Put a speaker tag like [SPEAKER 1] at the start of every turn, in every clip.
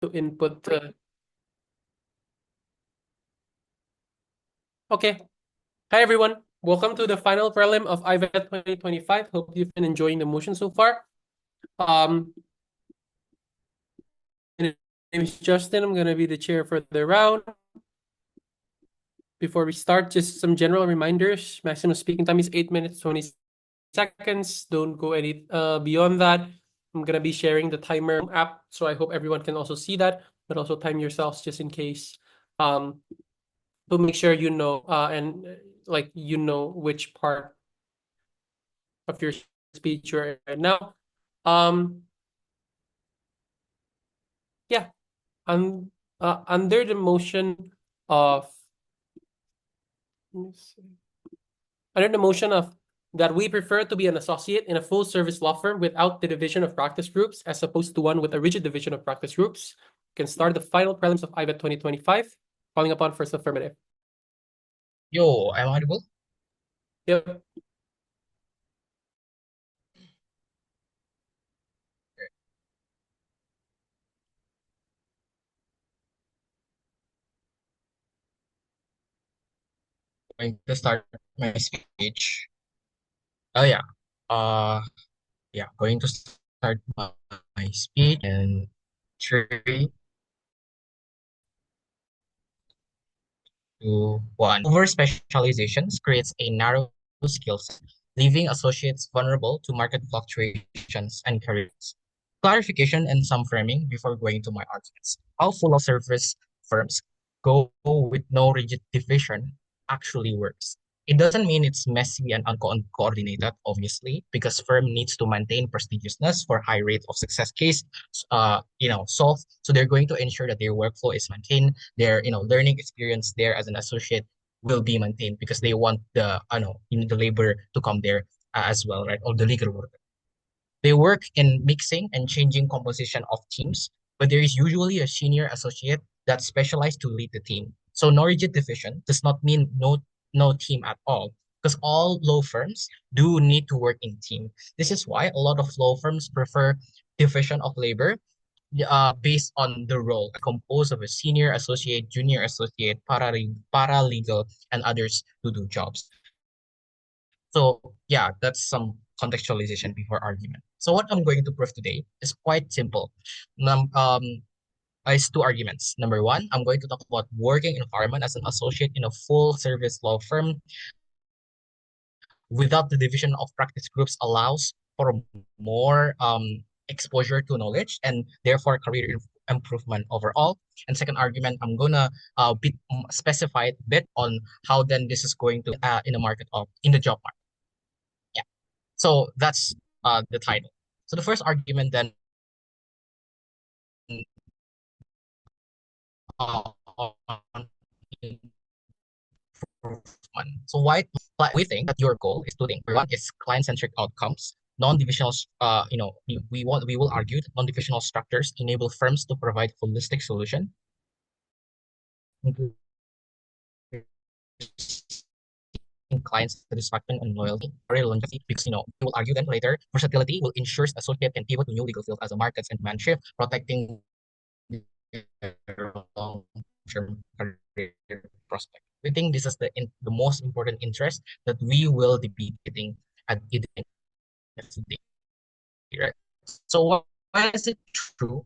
[SPEAKER 1] to input. Okay. Hi, everyone. Welcome to the final prelim of IVED 2025. Hope you've been enjoying the motion so far. My name is Justin. I'm going to be the chair for the round. Before we start, just some general reminders. Maximum speaking time is 8 minutes, 20 seconds. Don't go any beyond that. I'm going to be sharing the timer app, so I hope everyone can also see that, but also time yourselves just in case. To make sure you know which part of your speech you're in right now. Yeah, under the motion of let me see. Under the motion of that we prefer to be an associate in a full service law firm without the division of practice groups as opposed to one with a rigid division of practice groups. You can start the final prelims of IVET 2025. Calling upon first affirmative.
[SPEAKER 2] Yo, am I audible?
[SPEAKER 1] Yep.
[SPEAKER 2] Going to start my speech. Oh yeah. Uh going to start my speech in three, two, one. Over specializations creates a narrow skill set, leaving associates vulnerable to market fluctuations and careers. Clarification and some framing before going to my arguments. How full service firms go with no rigid division actually works. It doesn't mean it's messy and uncoordinated, obviously, because firm needs to maintain prestigiousness for high rate of success case, solved. So they're going to ensure that their workflow is maintained, their learning experience there as an associate will be maintained because they want the labor to come there as well, right? Or the legal work. They work in mixing and changing composition of teams, but there is usually a senior associate that's specialized to lead the team. So no rigid division does not mean no team at all, because all law firms do need to work in team. This is why a lot of law firms prefer division of labor based on the role, composed of a senior associate, junior associate, paralegal, and others to do jobs. So yeah, that's some contextualization before argument. So what I'm going to prove today is quite simple. Num It's two arguments. Number one, I'm going to talk about working environment as an associate in a full service law firm without the division of practice groups allows for more exposure to knowledge and therefore improvement overall. And second argument, I'm gonna specify a bit on how then this is going to in the market of in the job market. Yeah. So that's the title. So the first argument then on improvement. So why we think that your goal is two things. One is client-centric outcomes. Non-divisional, we will argue that non-divisional structures enable firms to provide holistic solution, including client satisfaction and loyalty, career longevity, because we will argue then later, versatility will ensure associate can pivot to new legal fields as the markets and demand shift, protecting their long-term career prospect. We think this is the most important interest that we will be debating at the end of the day, right? So why is it true?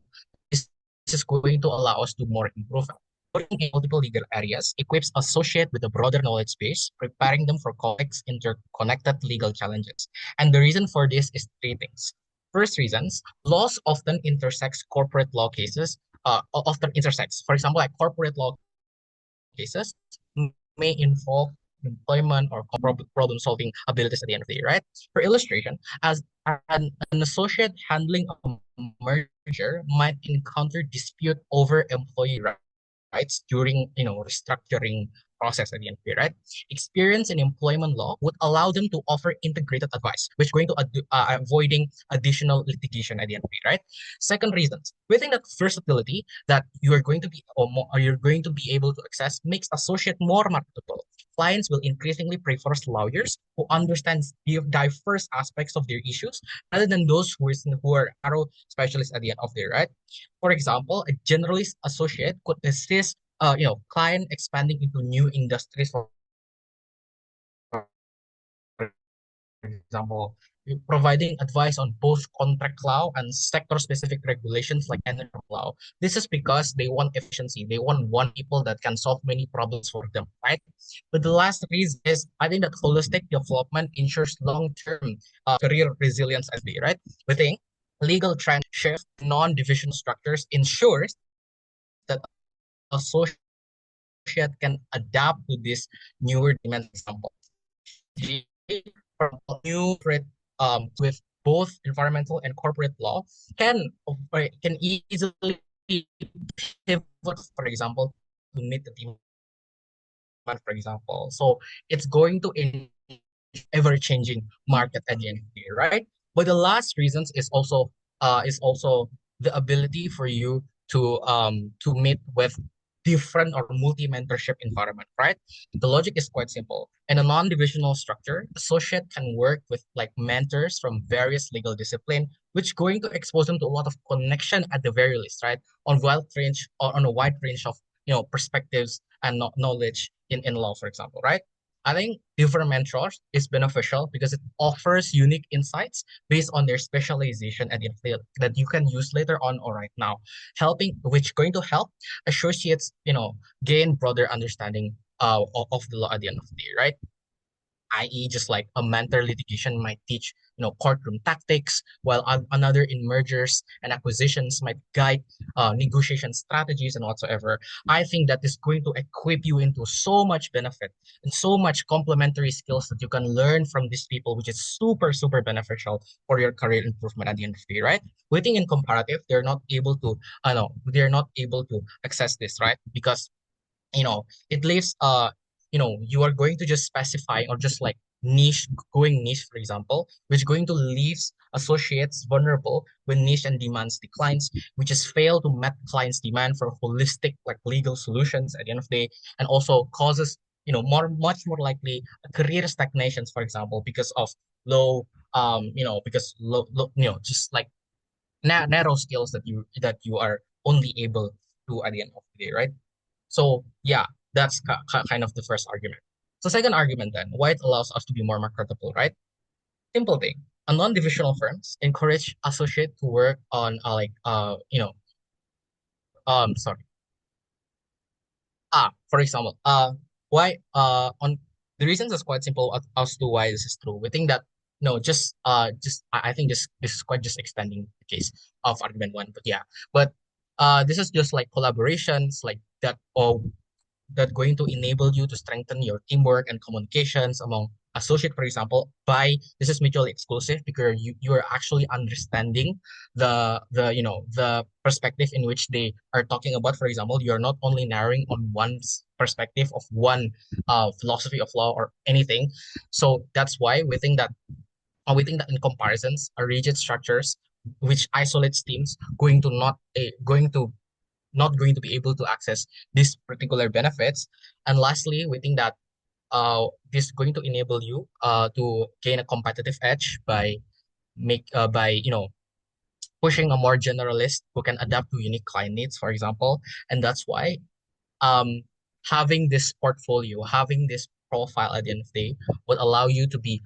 [SPEAKER 2] This is going to allow us to more improve working in multiple legal areas, equips associate with a broader knowledge base, preparing them for complex, interconnected legal challenges. And the reason for this is three things. First reasons, laws often intersects corporate law cases, often intersects. For example, like corporate law cases may involve employment or problem-solving abilities at the end of the day, right? For illustration, as an associate handling a merger might encounter dispute over employee rights during restructuring process at the end of the day, right? Experience in employment law would allow them to offer integrated advice, which is going to avoiding additional litigation at the end of the day, right? Second reasons, we think that versatility that you are going to be or you're going to be able to access makes associate more marketable. clients will increasingly prefer lawyers who understand the diverse aspects of their issues rather than those who are narrow specialists at the end of the day, right? For example, a generalist associate could assist client expanding into new industries, for example, providing advice on both contract law and sector-specific regulations like energy law. This is because they want efficiency. They want one people that can solve many problems for them, right? But the last reason is I think that holistic development ensures long-term career resilience as they, right? We think legal trend shift non-divisional structures ensures that associate can adapt to this newer demand. Example, new with both environmental and corporate law can easily pivot, for example, to meet the demand, for example. So it's going to ever-changing market at the end of the day, right? But the last reasons is also the ability for you to meet with different or multi-mentorship environment, right? The logic is quite simple. In a non-divisional structure, associate can work with like mentors from various legal discipline, which going to expose them to a lot of connection at the very least, right? On a wide range of perspectives and knowledge in law, for example, right? I think different mentors is beneficial because it offers unique insights based on their specialization and field that you can use later on or right now, which going to help associates, gain broader understanding of the law at the end of the day, right? i.e., just like a mentor litigation might teach, courtroom tactics, while another in mergers and acquisitions might guide negotiation strategies and whatsoever. I think that is going to equip you into so much benefit and so much complementary skills that you can learn from these people, which is super, super beneficial for your career improvement at the end of the day, right? Waiting in comparative, they're not able to access this, right? Because it leaves you are going to just specify or just like niche, for example, which going to leaves associates vulnerable when niche and demands declines, which is fail to meet clients demand for holistic like legal solutions at the end of the day, and also causes much more likely career stagnations, for example, because of low because just like narrow skills that you are only able to at the end of the day, right? So yeah, that's kind of the first argument. So second argument then, why it allows us to be more marketable, right? Simple thing. A non-divisional firms encourage associate to work on sorry. For example, why on the reasons is quite simple as to why this is true. We think that no, just I think this is quite just extending the case of argument one, but yeah, but this is just like collaborations like that or that going to enable you to strengthen your teamwork and communications among associate, for example, by this is mutually exclusive because you are actually understanding the perspective in which they are talking about. For example, you're not only narrowing on one perspective of one philosophy of law or anything. So that's why we think that in comparisons, rigid structures which isolates teams going to be able to access these particular benefits. And lastly, we think that this is going to enable you to gain a competitive edge by pushing a more generalist who can adapt to unique client needs, for example. And that's why um, having this portfolio, having this profile at the end of the day would allow you to be,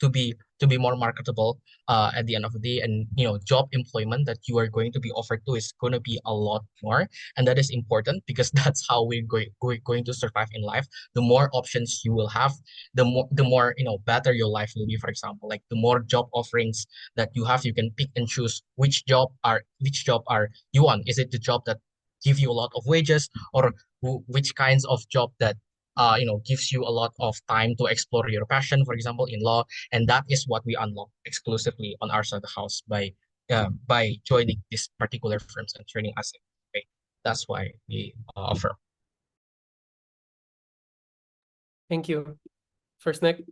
[SPEAKER 2] to be more marketable at the end of the day. And, job employment that you are going to be offered to is going to be a lot more. And that is important because that's how we're going to survive in life. The more options you will have, the more, better your life will be, for example. Like the more job offerings that you have, you can pick and choose which job are you want. Is it the job that give you a lot of wages, or which kinds of job that gives you a lot of time to explore your passion, for example, in law. And that is what we unlock exclusively on our side of the house by joining these particular firms and training us. Okay, that's why we offer.
[SPEAKER 1] Thank you. First, Nick.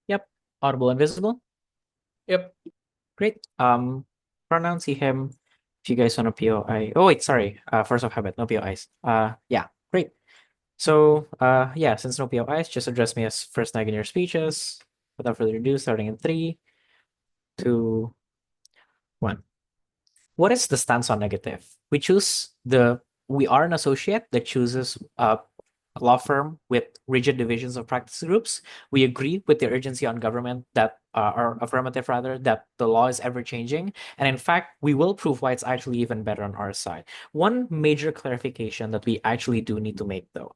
[SPEAKER 3] Yep. Audible and visible.
[SPEAKER 1] Yep.
[SPEAKER 3] Great. Pronouns he, him. If you guys want to POI. Oh wait, sorry. Force of habit, no POIs. Yeah, great. So, yeah, since no POIs, just address me as first nag in your speeches. Without further ado, starting in three, two, one. What is the stance on negative? We are an associate that chooses a law firm with rigid divisions of practice groups. We agree with the urgency on government that or affirmative rather, that the law is ever changing. And in fact, we will prove why it's actually even better on our side. One major clarification that we actually do need to make though,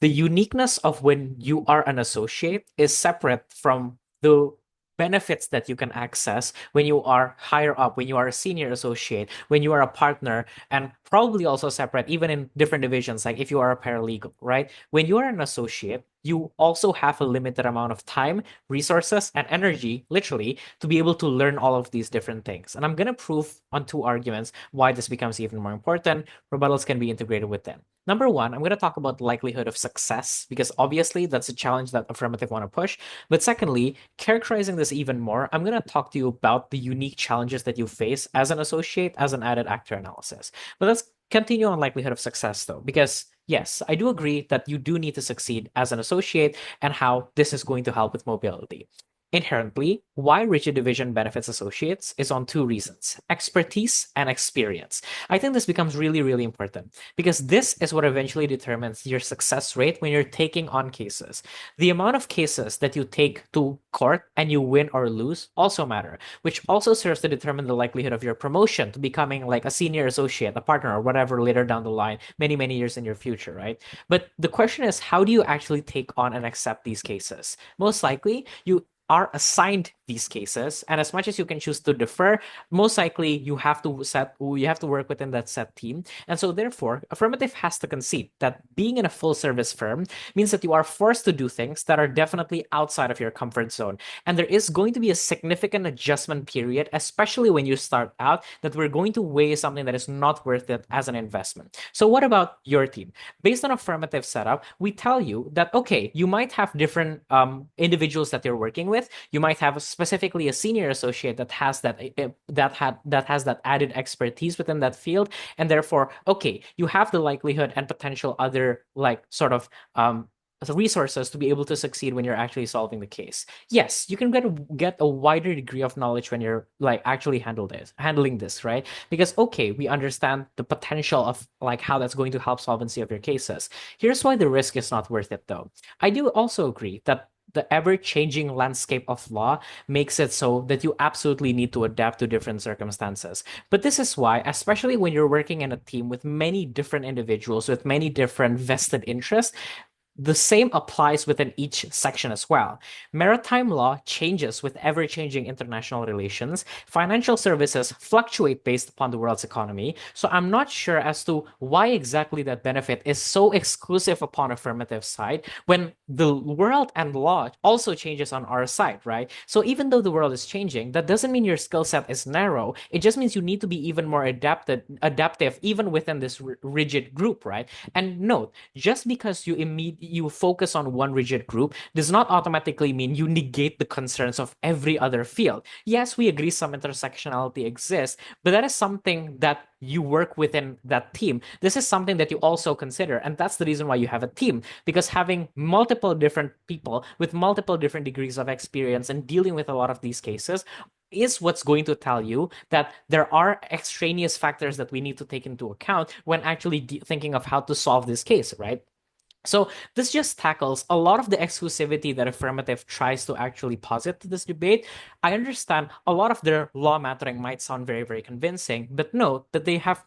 [SPEAKER 3] the uniqueness of when you are an associate is separate from the benefits that you can access when you are higher up, when you are a senior associate, when you are a partner, and probably also separate even in different divisions, like if you are a paralegal, right? When you are an associate, you also have a limited amount of time, resources, and energy, literally, to be able to learn all of these different things. And I'm going to prove on two arguments why this becomes even more important. Rebuttals can be integrated with them. Number one, I'm going to talk about the likelihood of success because obviously that's a challenge that affirmative want to push. But secondly, characterizing this even more, I'm going to talk to you about the unique challenges that you face as an associate, as an added actor analysis. But let's continue on likelihood of success though, because yes, I do agree that you do need to succeed as an associate and how this is going to help with mobility. Inherently, why rigid division benefits associates is on two reasons: expertise and experience. I think this becomes really, really important because this is what eventually determines your success rate when you're taking on cases. The amount of cases that you take to court and you win or lose also matter, which also serves to determine the likelihood of your promotion to becoming like a senior associate, a partner, or whatever later down the line, many, many years in your future, right? But the question is, how do you actually take on and accept these cases? Most likely, you are assigned these cases, and as much as you can choose to defer, most likely you have to work within that set team. And so therefore, affirmative has to concede that being in a full service firm means that you are forced to do things that are definitely outside of your comfort zone. And there is going to be a significant adjustment period, especially when you start out, that we're going to weigh something that is not worth it as an investment. So what about your team? Based on affirmative setup, we tell you that okay, you might have different individuals that you're working with. You might have specifically a senior associate that has that has that added expertise within that field, and therefore, okay, you have the likelihood and potential other like sort of resources to be able to succeed when you're actually solving the case. Yes, you can get a wider degree of knowledge when you're like actually handling this, right? Because okay, we understand the potential of like how that's going to help solvency of your cases. Here's why the risk is not worth it though. I do also agree that the ever-changing landscape of law makes it so that you absolutely need to adapt to different circumstances. But this is why, especially when you're working in a team with many different individuals with many different vested interests, the same applies within each section as well. Maritime law changes with ever changing international relations. Financial services fluctuate based upon the world's economy. So I'm not sure as to why exactly that benefit is so exclusive upon affirmative side when the world and law also changes on our side, right? So even though the world is changing, that doesn't mean your skill set is narrow. It just means you need to be even more adaptive, even within this rigid group, right? And note, just because you focus on one rigid group does not automatically mean you negate the concerns of every other field. Yes, we agree some intersectionality exists, but that is something that you work within that team. This is something that you also consider, and that's the reason why you have a team, because having multiple different people with multiple different degrees of experience and dealing with a lot of these cases is what's going to tell you that there are extraneous factors that we need to take into account when actually thinking of how to solve this case, right? So this just tackles a lot of the exclusivity that affirmative tries to actually posit to this debate. I understand a lot of their law mattering might sound very, very convincing, but note that they have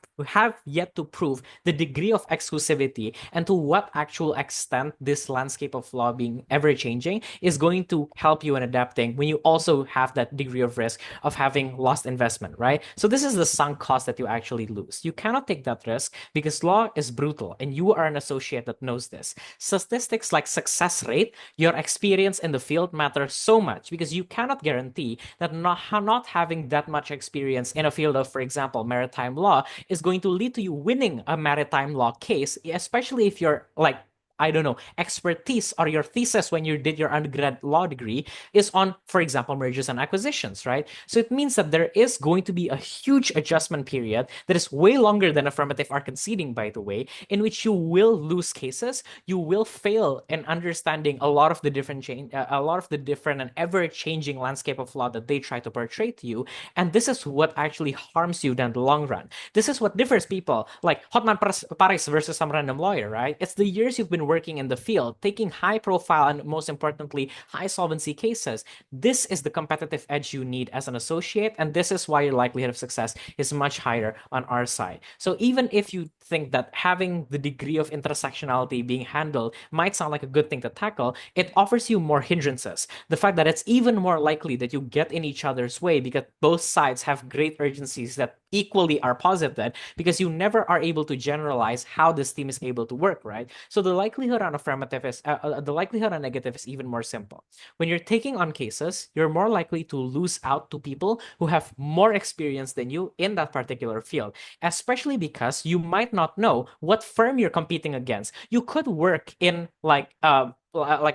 [SPEAKER 3] yet to prove the degree of exclusivity and to what actual extent this landscape of law being ever changing is going to help you in adapting when you also have that degree of risk of having lost investment, right? So this is the sunk cost that you actually lose. You cannot take that risk because law is brutal and you are an associate that knows this. Statistics like success rate, your experience in the field matter so much because you cannot guarantee that not having that much experience in a field of, for example, maritime law is going to lead to you winning a maritime law case, especially if you're like I don't know, expertise or your thesis when you did your undergrad law degree is on, for example, mergers and acquisitions, right? So it means that there is going to be a huge adjustment period that is way longer than affirmative are conceding, by the way, in which you will lose cases, you will fail in understanding a lot of the different and ever-changing landscape of law that they try to portray to you, and this is what actually harms you down the long run. This is what differs people, like Hotman Paris versus some random lawyer, right? It's the years you've been working in the field, taking high profile and most importantly, high solvency cases. This is the competitive edge you need as an associate, and this is why your likelihood of success is much higher on our side. So even if you think that having the degree of intersectionality being handled might sound like a good thing to tackle, it offers you more hindrances. The fact that it's even more likely that you get in each other's way because both sides have great urgencies that equally are posited, because you never are able to generalize how this team is able to work, right? So the likelihood on negative is even more simple. When you're taking on cases, you're more likely to lose out to people who have more experience than you in that particular field, especially because you might not know what firm you're competing against. You could work in like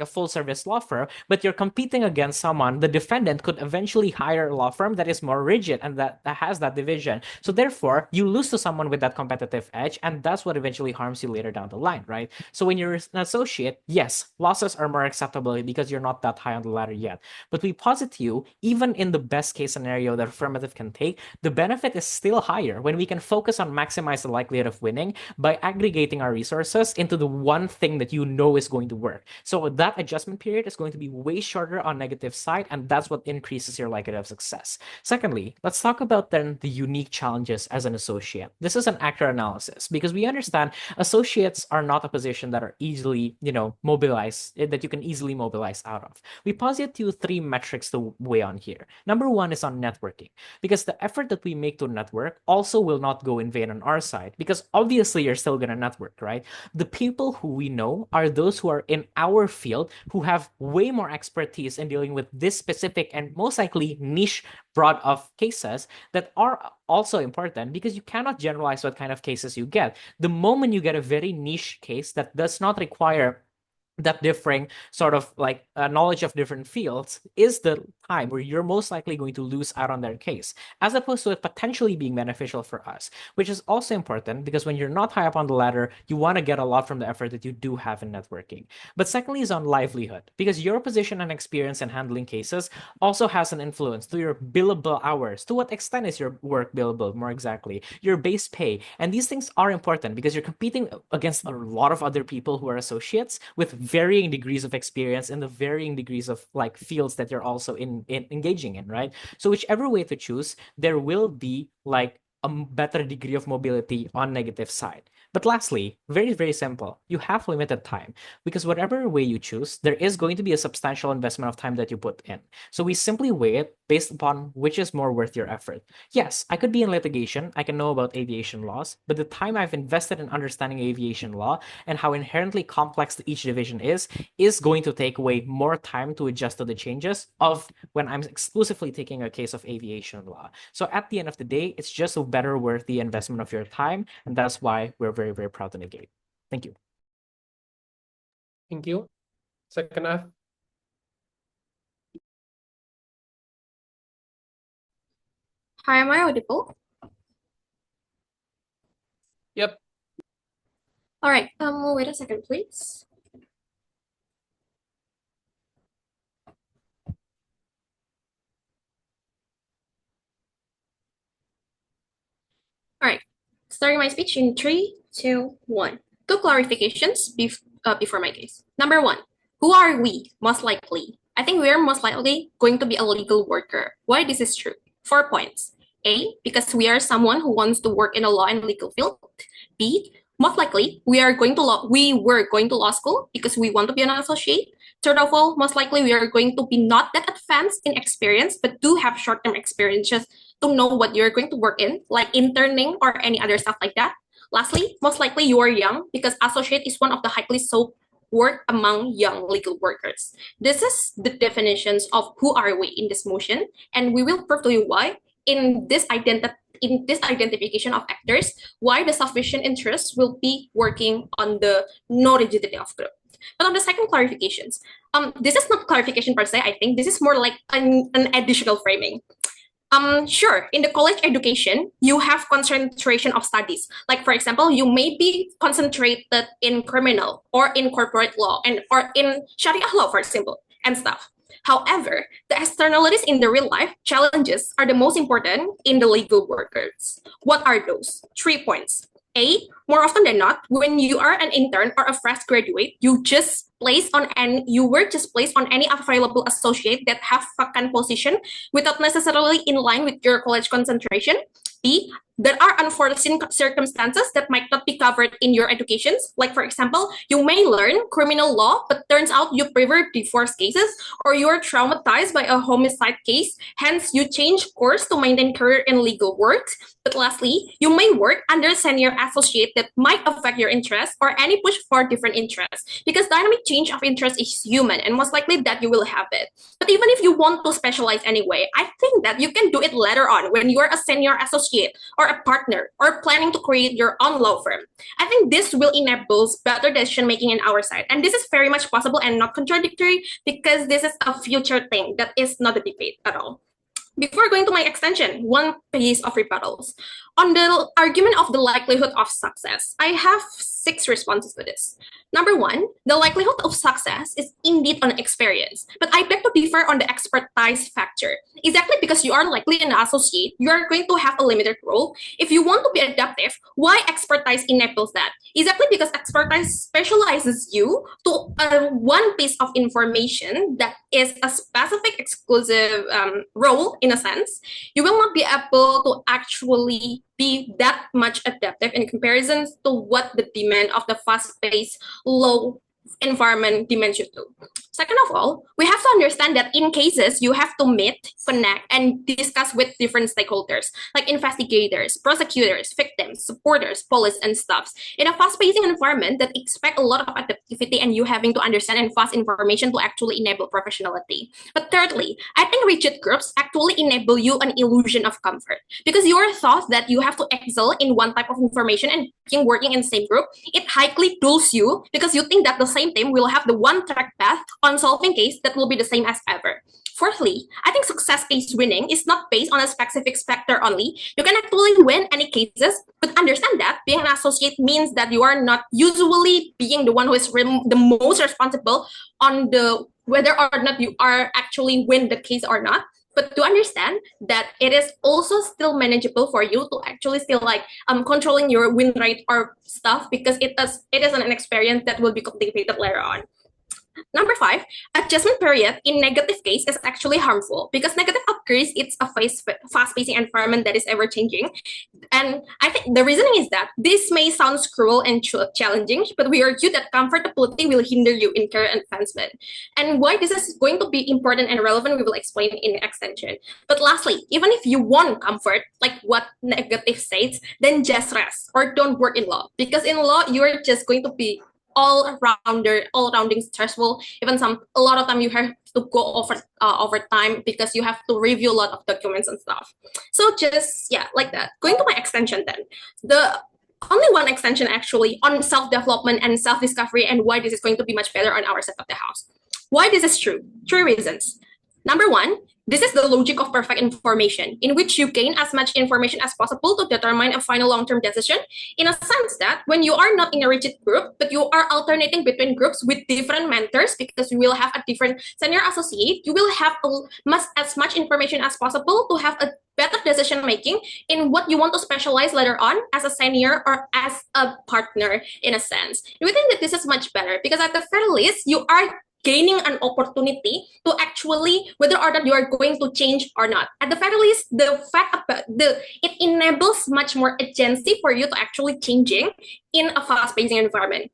[SPEAKER 3] a full service law firm, but you're competing against someone, the defendant could eventually hire a law firm that is more rigid and that has that division. So therefore, you lose to someone with that competitive edge, and that's what eventually harms you later down the line, right? So when you're an associate, yes, losses are more acceptable because you're not that high on the ladder yet. But we posit to you, even in the best case scenario that affirmative can take, the benefit is still higher when we can focus on maximize the likelihood of winning by aggregating our resources into the one thing that you know is going to work. So that adjustment period is going to be way shorter on negative side, and that's what increases your likelihood of success. Secondly, let's talk about then the unique challenges as an associate. This is an actor analysis because we understand associates are not a position that are easily, mobilized, that you can easily mobilize out of. We posit you three metrics to weigh on here. Number one is on networking, because the effort that we make to network also will not go in vain on our side, because obviously you're still going to network, right? The people who we know are those who are in our field who have way more expertise in dealing with this specific and most likely niche broad of cases that are also important, because you cannot generalize what kind of cases you get. The moment you get a very niche case that does not require that differing sort of like knowledge of different fields, is the time where you're most likely going to lose out on their case, as opposed to it potentially being beneficial for us, which is also important because when you're not high up on the ladder, you want to get a lot from the effort that you do have in networking. But secondly is on livelihood, because your position and experience in handling cases also has an influence to your billable hours. To what extent is your work billable, more exactly, your base pay. And these things are important because you're competing against a lot of other people who are associates with varying degrees of experience and the varying degrees of like fields that you're also in engaging in, right? So whichever way to choose, there will be like a better degree of mobility on negative side. But lastly, very, very simple. You have limited time, because whatever way you choose, there is going to be a substantial investment of time that you put in. So we simply weigh it based upon which is more worth your effort. Yes, I could be in litigation, I can know about aviation laws, but the time I've invested in understanding aviation law and how inherently complex each division is going to take away more time to adjust to the changes of when I'm exclusively taking a case of aviation law. So at the end of the day, it's just a better worth the investment of your time, and that's why we're very, very proud to negate. Thank you.
[SPEAKER 1] Thank you. Second F.
[SPEAKER 4] Hi, am I audible?
[SPEAKER 1] Yep.
[SPEAKER 4] All right. Wait a second, please. All right. Starting my speech in 3, 2, 1. Two clarifications before my case. Number one, who are we? Most likely, I think we're most likely going to be a legal worker. Why this is true? 4 points. A, because we are someone who wants to work in a law and legal field. B, most likely we were going to law school because we want to be an associate. Third of all, most likely we are going to be not that advanced in experience, but do have short-term experiences to know what you're going to work in, like interning or any other stuff like that. Lastly, most likely you are young because associate is one of the highly sought work among young legal workers. This is the definitions of who are we in this motion, and we will prove to you why in this in this identification of actors, why the sufficient interest will be working on the no rigidity of group. But on the second clarifications, this is not clarification per se. I think this is more like an additional framing. Sure, in the college education, you have concentration of studies. Like, for example, you may be concentrated in criminal or in corporate law or in Sharia law, for example, and stuff. However, the externalities in the real life challenges are the most important in the legal workers. What are those? 3 points. A, more often than not, when you are an intern or a fresh graduate, you were just placed on any available associate that have vacant position without necessarily in line with your college concentration. B, there are unforeseen circumstances that might not be covered in your educations. Like, for example, you may learn criminal law, but turns out you prefer divorce cases, or you are traumatized by a homicide case. Hence, you change course to maintain career in legal work. But lastly, you may work under a senior associate that might affect your interests or any push for different interests. Because dynamic change of interest is human, and most likely that you will have it. But even if you want to specialize anyway, I think that you can do it later on when you are a senior associate or a partner or planning to create your own law firm. I think this will enable better decision making in our side. And this is very much possible and not contradictory because this is a future thing that is not a debate at all. Before going to my extension, one piece of rebuttals. On the argument of the likelihood of success, I have 6 responses to this. Number 1, the likelihood of success is indeed on experience, but I beg to differ on the expertise factor. Exactly because you are likely an associate, you are going to have a limited role. If you want to be adaptive, why expertise enables that? Exactly because expertise specializes you to one piece of information that is a specific exclusive role in a sense. You will not be able to actually be that much adaptive in comparison to what the demand of the fast-paced, low environment demands you to. Second of all, we have to understand that in cases you have to meet, connect, and discuss with different stakeholders, like investigators, prosecutors, victims, supporters, police, and staffs. In a fast-paced environment that expect a lot of adaptivity and you having to understand and fast information to actually enable professionality. But thirdly, I think rigid groups actually enable you an illusion of comfort because you are thought that you have to excel in one type of information and being working in the same group, it highly dulls you because you think that the same team will have the one-track path on solving case that will be the same as ever. Fourthly, I think success case winning is not based on a specific factor only. You can actually win any cases, but understand that being an associate means that you are not usually being the one who is the most responsible on the whether or not you are actually win the case or not. But to understand that it is also still manageable for you to actually still like controlling your win rate or stuff because it is an experience that will be cultivated later on. Number 5, adjustment period in negative case is actually harmful because negative occurs, it's a fast-pacing environment that is ever-changing. And I think the reasoning is that this may sound cruel and challenging, but we argue that comfortability will hinder you in career advancement. And why this is going to be important and relevant, we will explain in extension. But lastly, even if you want comfort, like what negative says, then just rest or don't work in law. Because in law, you're just going to be all-rounding stressful. Even a lot of time you have to go over time because you have to review a lot of documents and stuff. So just like that. Going to my extension then. The only one extension actually on self-development and self-discovery and why this is going to be much better on our side of the house. Why this is true? 3 reasons. Number 1, this is the logic of perfect information, in which you gain as much information as possible to determine a final long-term decision, in a sense that when you are not in a rigid group, but you are alternating between groups with different mentors, because you will have a different senior associate, you will have as much information as possible to have a better decision-making in what you want to specialize later on as a senior or as a partner, in a sense. And we think that this is much better, because at the very least, you are gaining an opportunity to actually whether or not you are going to change or not. At the very least, the fact about it enables much more agency for you to actually changing in a fast-paced environment.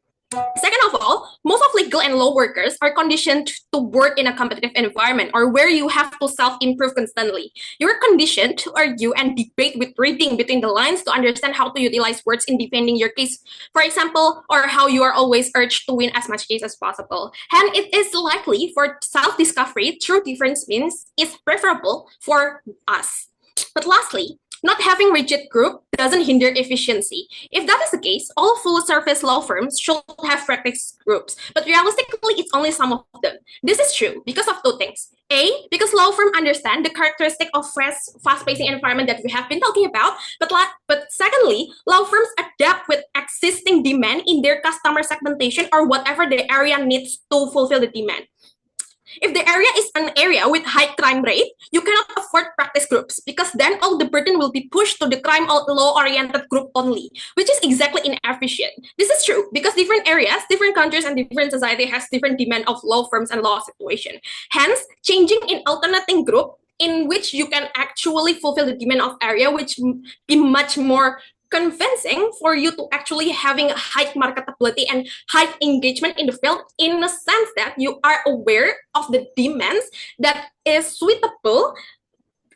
[SPEAKER 4] Second of all, most of legal and law workers are conditioned to work in a competitive environment or where you have to self-improve constantly. You're conditioned to argue and debate with reading between the lines to understand how to utilize words in defending your case, for example, or how you are always urged to win as much case as possible. And it is likely for self-discovery through different means is preferable for us. But lastly, Not having rigid group doesn't hinder efficiency. If that is the case, all full-service law firms should have practice groups, but realistically, it's only some of them. This is true because of two things. A, because law firms understand the characteristic of fast-pacing environment that we have been talking about, but secondly, law firms adapt with existing demand in their customer segmentation or whatever the area needs to fulfill the demand. If the area is an area with high crime rate, you cannot afford practice groups because then all the burden will be pushed to the crime or law-oriented group only, which is exactly inefficient. This is true because different areas, different countries, and different society has different demand of law firms and law situation. Hence, changing in alternating group in which you can actually fulfill the demand of area, which be much more convincing for you to actually having high marketability and high engagement in the field, in the sense that you are aware of the demands that is suitable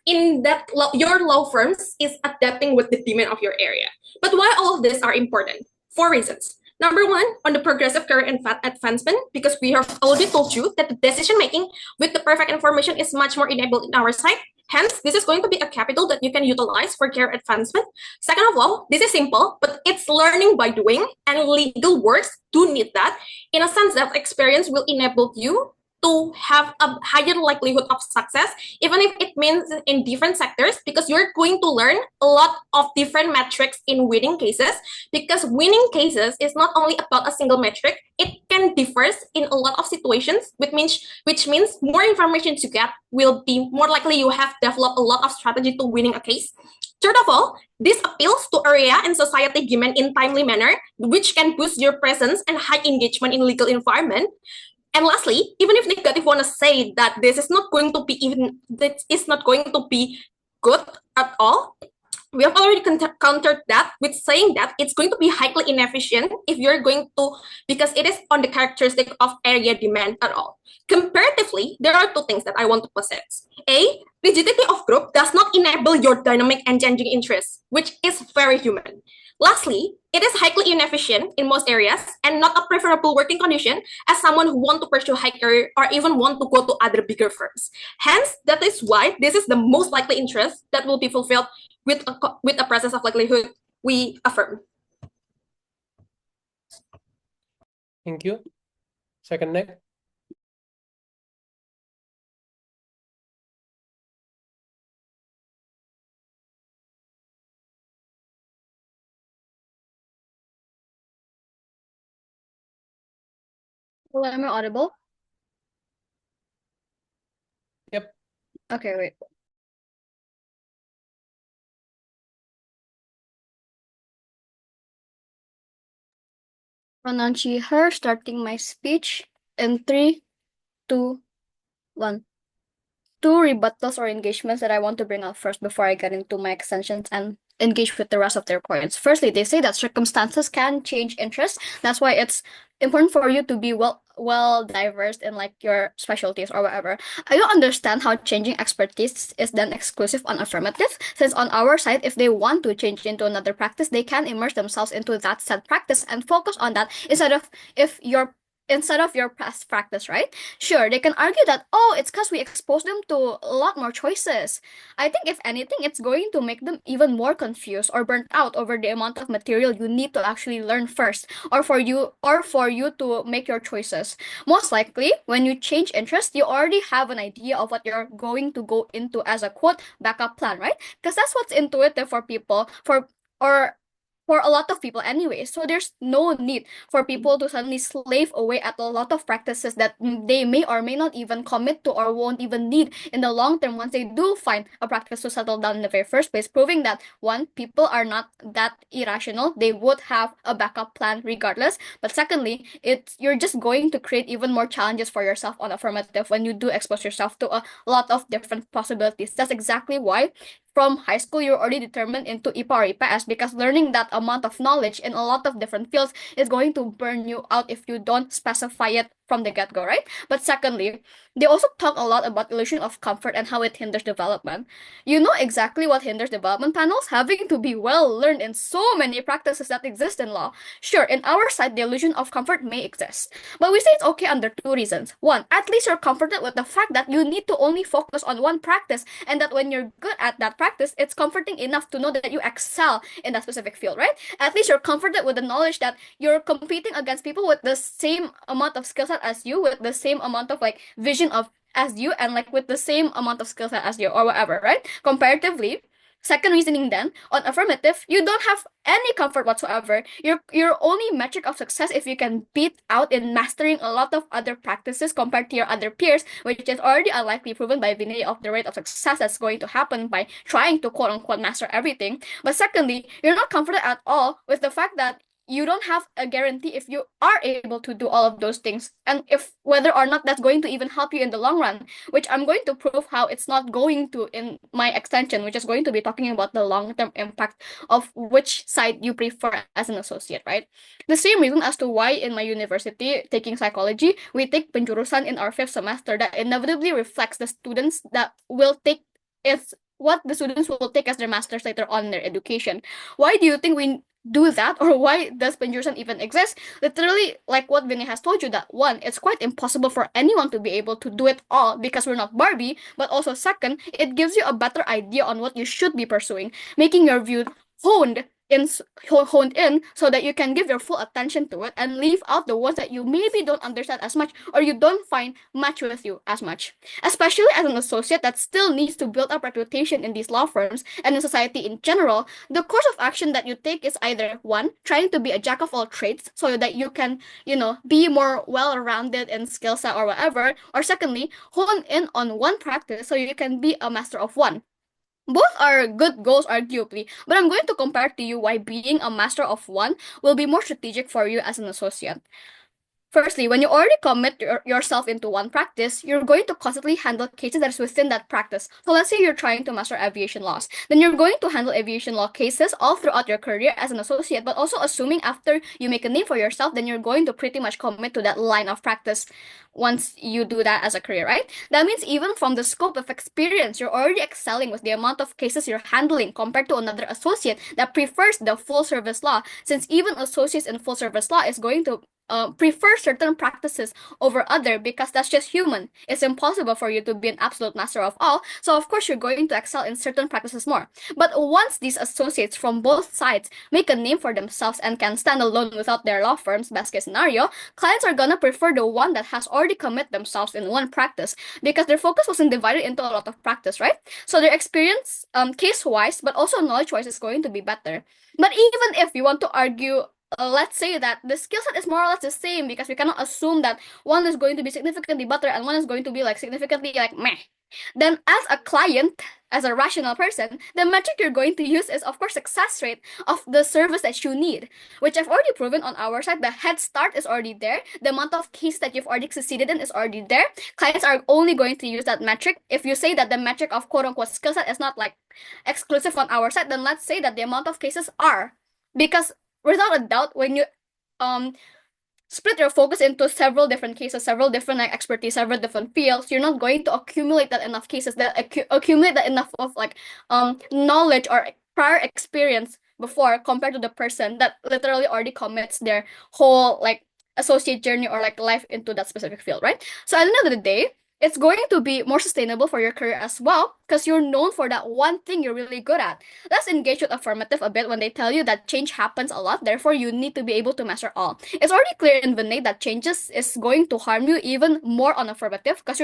[SPEAKER 4] in that your law firms is adapting with the demand of your area. But why all of this are important? 4 reasons. Number one, on the progressive career advancement, because we have already told you that the decision making with the perfect information is much more enabled in our side. Hence, this is going to be a capital that you can utilize for career advancement. Second of all, this is simple, but it's learning by doing, and legal works do need that, in a sense that experience will enable you to have a higher likelihood of success, even if it means in different sectors, because you're going to learn a lot of different metrics in winning cases, because winning cases is not only about a single metric, it can differ in a lot of situations, which means more information you get will be more likely you have developed a lot of strategy to winning a case. Third of all, this appeals to area and society demand in timely manner, which can boost your presence and high engagement in legal environment. And lastly, even if negative want to say that this is not going to be good at all, we have already countered that with saying that it's going to be highly inefficient if you're going to, because it is on the characteristic of area demand at all. Comparatively, there are two things that I want to possess. A, rigidity of group does not enable your dynamic and changing interests, which is very human. Lastly, it is highly inefficient in most areas and not a preferable working condition as someone who want to pursue high career or even want to go to other bigger firms. Hence, that is why this is the most likely interest that will be fulfilled with a process of likelihood we affirm.
[SPEAKER 1] Thank you. Second next.
[SPEAKER 5] Hello, am I audible?
[SPEAKER 1] Yep.
[SPEAKER 5] Okay, wait. Pronunci her, starting my speech in 3, 2, 1. Two rebuttals or engagements that I want to bring up first before I get into my extensions and engage with the rest of their points. Firstly, they say that circumstances can change interests. That's why it's important for you to be well diverse in like your specialties or whatever. I don't understand how changing expertise is then exclusive on affirmative, since on our side, if they want to change into another practice, they can immerse themselves into that said practice and focus on that instead of your past practice, right? Sure, they can argue that, oh, it's because we expose them to a lot more choices. I think if anything, it's going to make them even more confused or burnt out over the amount of material you need to actually learn first, or for you to make your choices. Most likely, when you change interest, you already have an idea of what you're going to go into as a quote backup plan, right? Because that's what's intuitive for people for a lot of people anyway. So there's no need for people to suddenly slave away at a lot of practices that they may or may not even commit to or won't even need in the long term once they do find a practice to settle down in the very first place, proving that one, people are not that irrational. They would have a backup plan regardless. But secondly, you're just going to create even more challenges for yourself on affirmative when you do expose yourself to a lot of different possibilities. That's exactly why from high school, you're already determined into IPA or IPS, because learning that amount of knowledge in a lot of different fields is going to burn you out if you don't specify it from the get-go, right? But secondly, they also talk a lot about illusion of comfort and how it hinders development. You know exactly what hinders development, panels? Having to be well learned in so many practices that exist in law. Sure, in our side, the illusion of comfort may exist, but we say it's okay under two reasons. One, at least you're comforted with the fact that you need to only focus on one practice, and that when you're good at that practice, it's comforting enough to know that you excel in that specific field, right? At least you're comforted with the knowledge that you're competing against people with the same amount of skill set as you, with the same amount of like vision of as you, and like with the same amount of skill set as you, or whatever, right? Comparatively, second reasoning then, on affirmative, you don't have any comfort whatsoever. Your only metric of success if you can beat out in mastering a lot of other practices compared to your other peers, which is already unlikely proven by Vinay of the rate of success that's going to happen by trying to quote unquote master everything. But secondly, you're not comforted at all with the fact that you don't have a guarantee if you are able to do all of those things, and if whether or not that's going to even help you in the long run, which I'm going to prove how it's not going to in my extension, which is going to be talking about the long-term impact of which side you prefer as an associate, right? The same reason as to why in my university taking psychology, we take penjurusan in our 5th semester that inevitably reflects the students that will take is what the students will take as their masters later on in their education. Why do you think we do that, or why does penjurusan even exist? Literally, like what Vinny has told you, that one, it's quite impossible for anyone to be able to do it all because we're not Barbie, but also second, it gives you a better idea on what you should be pursuing, making your view honed honed in so that you can give your full attention to it and leave out the ones that you maybe don't understand as much or you don't find match with you as much. Especially as an associate that still needs to build up reputation in these law firms and in society in general, the course of action that you take is either one, trying to be a jack of all trades so that you can, be more well-rounded in skill set or whatever, or secondly, hone in on one practice so you can be a master of one. Both are good goals, arguably, but I'm going to compare to you why being a master of one will be more strategic for you as an associate. Firstly, when you already commit yourself into one practice, you're going to constantly handle cases that is within that practice. So let's say you're trying to master aviation laws. Then you're going to handle aviation law cases all throughout your career as an associate, but also assuming after you make a name for yourself, then you're going to pretty much commit to that line of practice once you do that as a career, right? That means even from the scope of experience, you're already excelling with the amount of cases you're handling compared to another associate that prefers the full service law, since even associates in full service law is going to prefer certain practices over other because that's just human. It's impossible for you to be an absolute master of all, so of course you're going to excel in certain practices more. But once these associates from both sides make a name for themselves and can stand alone without their law firms, best case scenario, clients are gonna prefer the one that has already committed themselves in one practice because their focus wasn't divided into a lot of practice, right? So their experience, case-wise, but also knowledge-wise, is going to be better. But even if you want to argue, let's say that the skill set is more or less the same because we cannot assume that one is going to be significantly better and one is going to be like significantly like meh. Then as a client, as a rational person, the metric you're going to use is of course success rate of the service that you need, which I've already proven on our side. The head start is already there. The amount of cases that you've already succeeded in is already there. Clients are only going to use that metric. If you say that the metric of quote unquote skill set is not like exclusive on our side, then let's say that the amount of cases are, because without a doubt, when you split your focus into several different cases, several different like expertise, several different fields, you're not going to accumulate that enough cases, that accumulate that enough of like knowledge or prior experience before compared to the person that literally already commits their whole like associate journey or like life into that specific field, right? So at the end of the day, it's going to be more sustainable for your career as well because you're known for that one thing you're really good at. Let's engage with affirmative a bit when they tell you that change happens a lot, therefore you need to be able to master all. It's already clear in Vinay that changes is going to harm you even more on affirmative because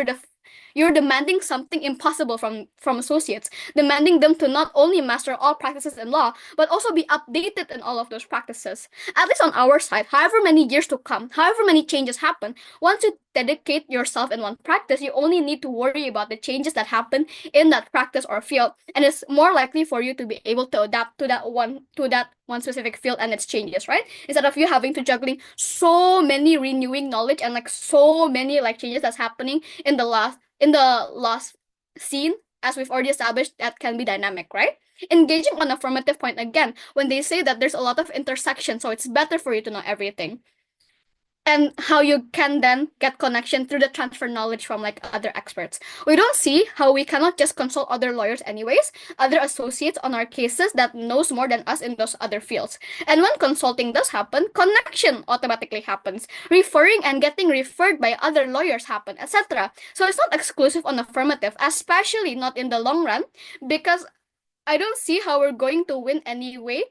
[SPEAKER 5] you're demanding something impossible from associates, demanding them to not only master all practices in law, but also be updated in all of those practices. At least on our side, however many years to come, however many changes happen, once you dedicate yourself in one practice, you only need to worry about the changes that happen in that practice or field, and it's more likely for you to be able to adapt to that one specific field and its changes, right? Instead of you having to juggling so many renewing knowledge and like so many like changes that's happening in the last scene, as we've already established, that can be dynamic, right? Engaging on affirmative point again, when they say that there's a lot of intersection, so it's better for you to know everything. and how you can then get connection through the transfer knowledge from like other experts. We don't see how we cannot just consult other lawyers anyways, other associates on our cases that knows more than us in those other fields. And when consulting does happen, connection automatically happens. Referring and getting referred by other lawyers happen, etc. So it's not exclusive on affirmative, especially not in the long run, because I don't see how we're going to win anyway.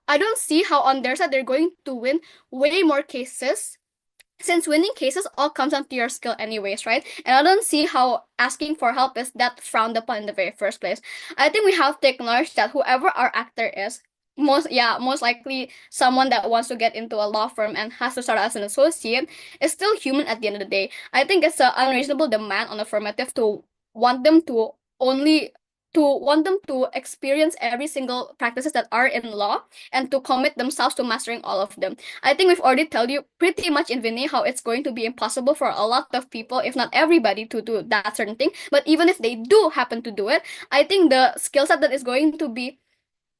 [SPEAKER 5] I don't see how on their side they're going to win way more cases, since winning cases all comes down to your skill anyways, right? And I don't see how asking for help is that frowned upon in the very first place. I think we have to acknowledge that whoever our actor is, most likely someone that wants to get into a law firm and has to start as an associate, is still human at the end of the day. I think it's an unreasonable demand on affirmative to want them to only want them to experience every single practices that are in law and to commit themselves to mastering all of them. I think we've already told you pretty much in Vinay how it's going to be impossible for a lot of people, if not everybody, to do that certain thing. But even if they do happen to do it, I think the skill set that is going to be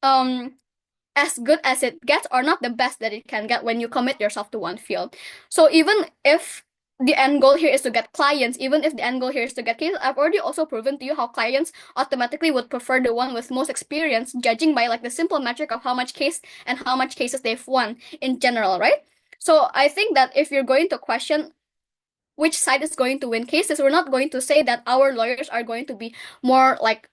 [SPEAKER 5] as good as it gets, or not the best that it can get when you commit yourself to one field. So even if the end goal here is to get clients, even if the end goal here is to get cases, I've already also proven to you how clients automatically would prefer the one with most experience, judging by like the simple metric of how much case and how much cases they've won in general, right? So I think that if you're going to question which side is going to win cases, we're not going to say that our lawyers are going to be more like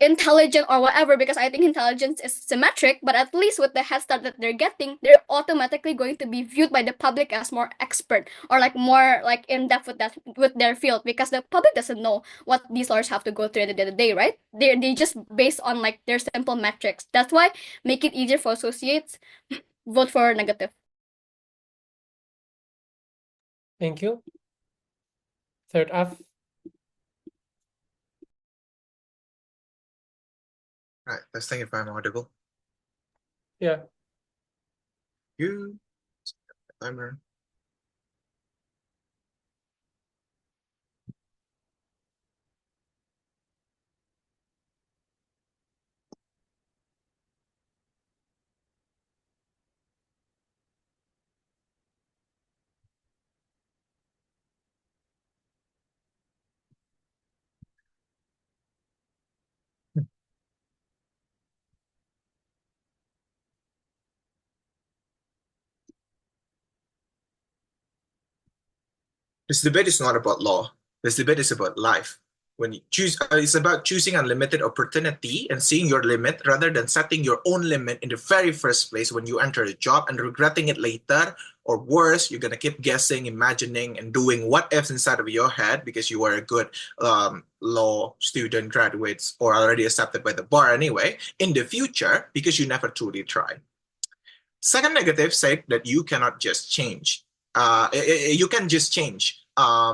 [SPEAKER 5] intelligent or whatever, because I think intelligence is symmetric, but at least with the head start that they're getting, they're automatically going to be viewed by the public as more expert or like more like in depth with their field, because the public doesn't know what these lawyers have to go through at the end of the day, right? They just based on like their simple metrics. That's why make it easier for associates, vote for negative.
[SPEAKER 1] Thank you. Third F.
[SPEAKER 6] Right, testing if I'm audible.
[SPEAKER 1] Yeah.
[SPEAKER 6] You timer. This debate is not about law. This debate is about life. When you choose, it's about choosing unlimited opportunity and seeing your limit rather than setting your own limit in the very first place when you enter a job and regretting it later. Or worse, you're gonna keep guessing, imagining, and doing what ifs inside of your head because you are a good law student, graduates, or already accepted by the bar anyway, in the future because you never truly tried. Second negative said that you cannot just change. You can just change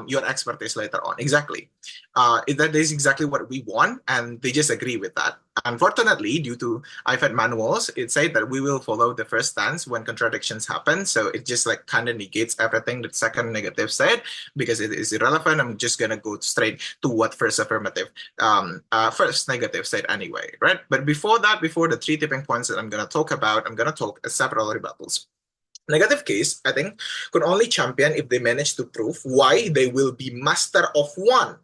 [SPEAKER 6] your expertise later on. Exactly. That is exactly what we want, and they just agree with that. Unfortunately, due to IVED manuals, it said that we will follow the first stance when contradictions happen. So it just like kind of negates everything that second negative said because it is irrelevant. I'm just gonna go straight to what first first negative said anyway, right? But before that, before the three tipping points that I'm gonna talk about, I'm gonna talk several rebuttals. Negative case, I think, could only champion if they manage to prove why they will be master of one,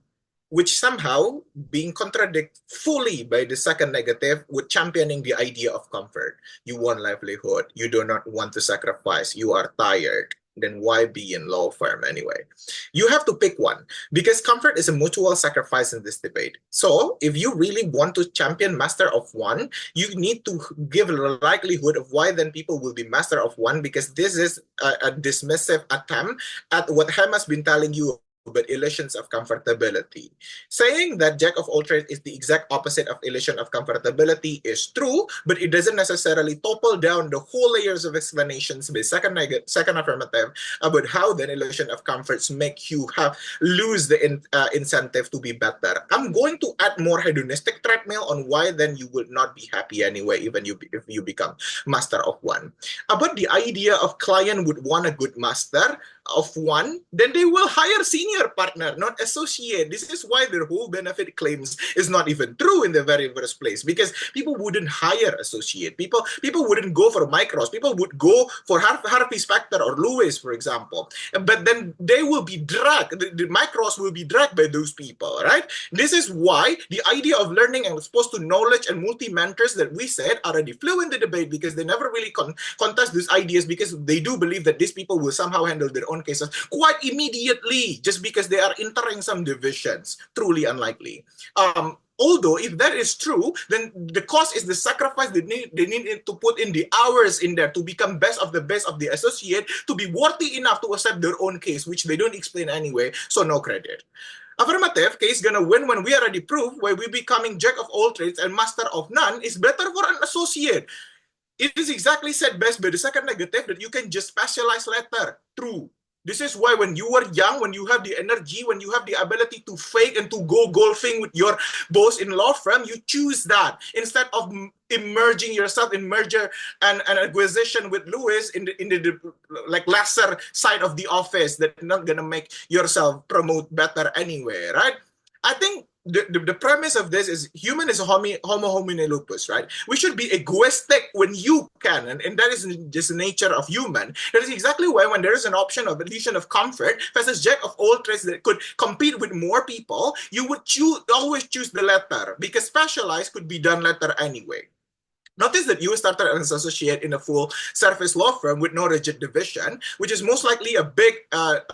[SPEAKER 6] which somehow being contradicted fully by the second negative would championing the idea of comfort. You want livelihood. You do not want to sacrifice. You are tired. Then why be in law firm anyway? You have to pick one because comfort is a mutual sacrifice in this debate. So if you really want to champion master of one, you need to give a likelihood of why then people will be master of one, because this is a dismissive attempt at what Ham has been telling you but illusions of comfortability. Saying that jack of all trades is the exact opposite of illusion of comfortability is true, but it doesn't necessarily topple down the whole layers of explanations by second affirmative about how the illusion of comforts make you lose the incentive to be better. I'm going to add more hedonistic treadmill on why then you will not be happy anyway, even if you become master of one. About the idea of client would want a good master, of one, then they will hire senior partner, not associate. This is why their whole benefit claims is not even true in the very first place, because people wouldn't hire associate. People wouldn't go for micros. People would go for Harvey Specter or Lewis, for example. But then they will be dragged. The micros will be dragged by those people, right? This is why the idea of learning and exposed to knowledge and multi-mentors that we said already flew in the debate, because they never really contest these ideas, because they do believe that these people will somehow handle their own cases quite immediately just because they are entering some divisions. Truly unlikely. Although, if that is true, then the cost is the sacrifice they need to put in the hours in there to become best of the associate, to be worthy enough to accept their own case, which they don't explain anyway, so no credit. Affirmative case gonna win when we already prove why we becoming jack of all trades and master of none is better for an associate. It is exactly said best by the second negative that you can just specialize later. True. This is why when you were young, when you have the energy, when you have the ability to fake and to go golfing with your boss in law firm, you choose that instead of immersing yourself in merger and acquisition with Lewis in the like lesser side of the office that not gonna make yourself promote better anyway, right? I think the premise of this is human is a homo homini lupus, right? We should be egoistic when you can, and that is just the nature of human. That is exactly why when there is an option of addition of comfort versus jack of all trades that could compete with more people, you would always choose the latter, because specialized could be done later anyway. Notice that you started as an associate in a full service law firm with no rigid division, which is most likely a big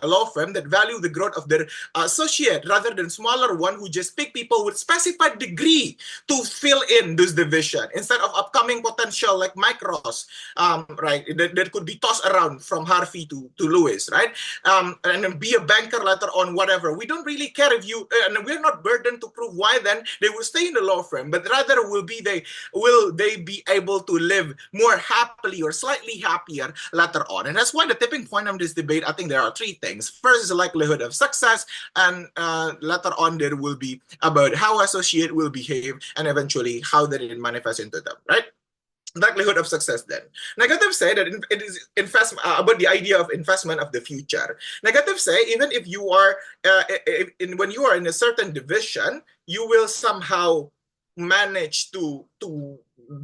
[SPEAKER 6] law firm that value the growth of their associate rather than smaller one who just pick people with specified degree to fill in this division instead of upcoming potential like micros, right? That could be tossed around from Harvey to Lewis, right? And then be a banker later on, whatever. We don't really care if you, and we're not burdened to prove why then they will stay in the law firm, but rather will they be able to live more happily or slightly happier later on. And that's why the tipping point of this debate, I think there are three things. First is the likelihood of success, and later on there will be about how associate will behave and eventually how that it manifests into them, right? Likelihood of success then. Negative say that it is about the idea of investment of the future. Negative say even if you are, when you are in a certain division, you will somehow manage to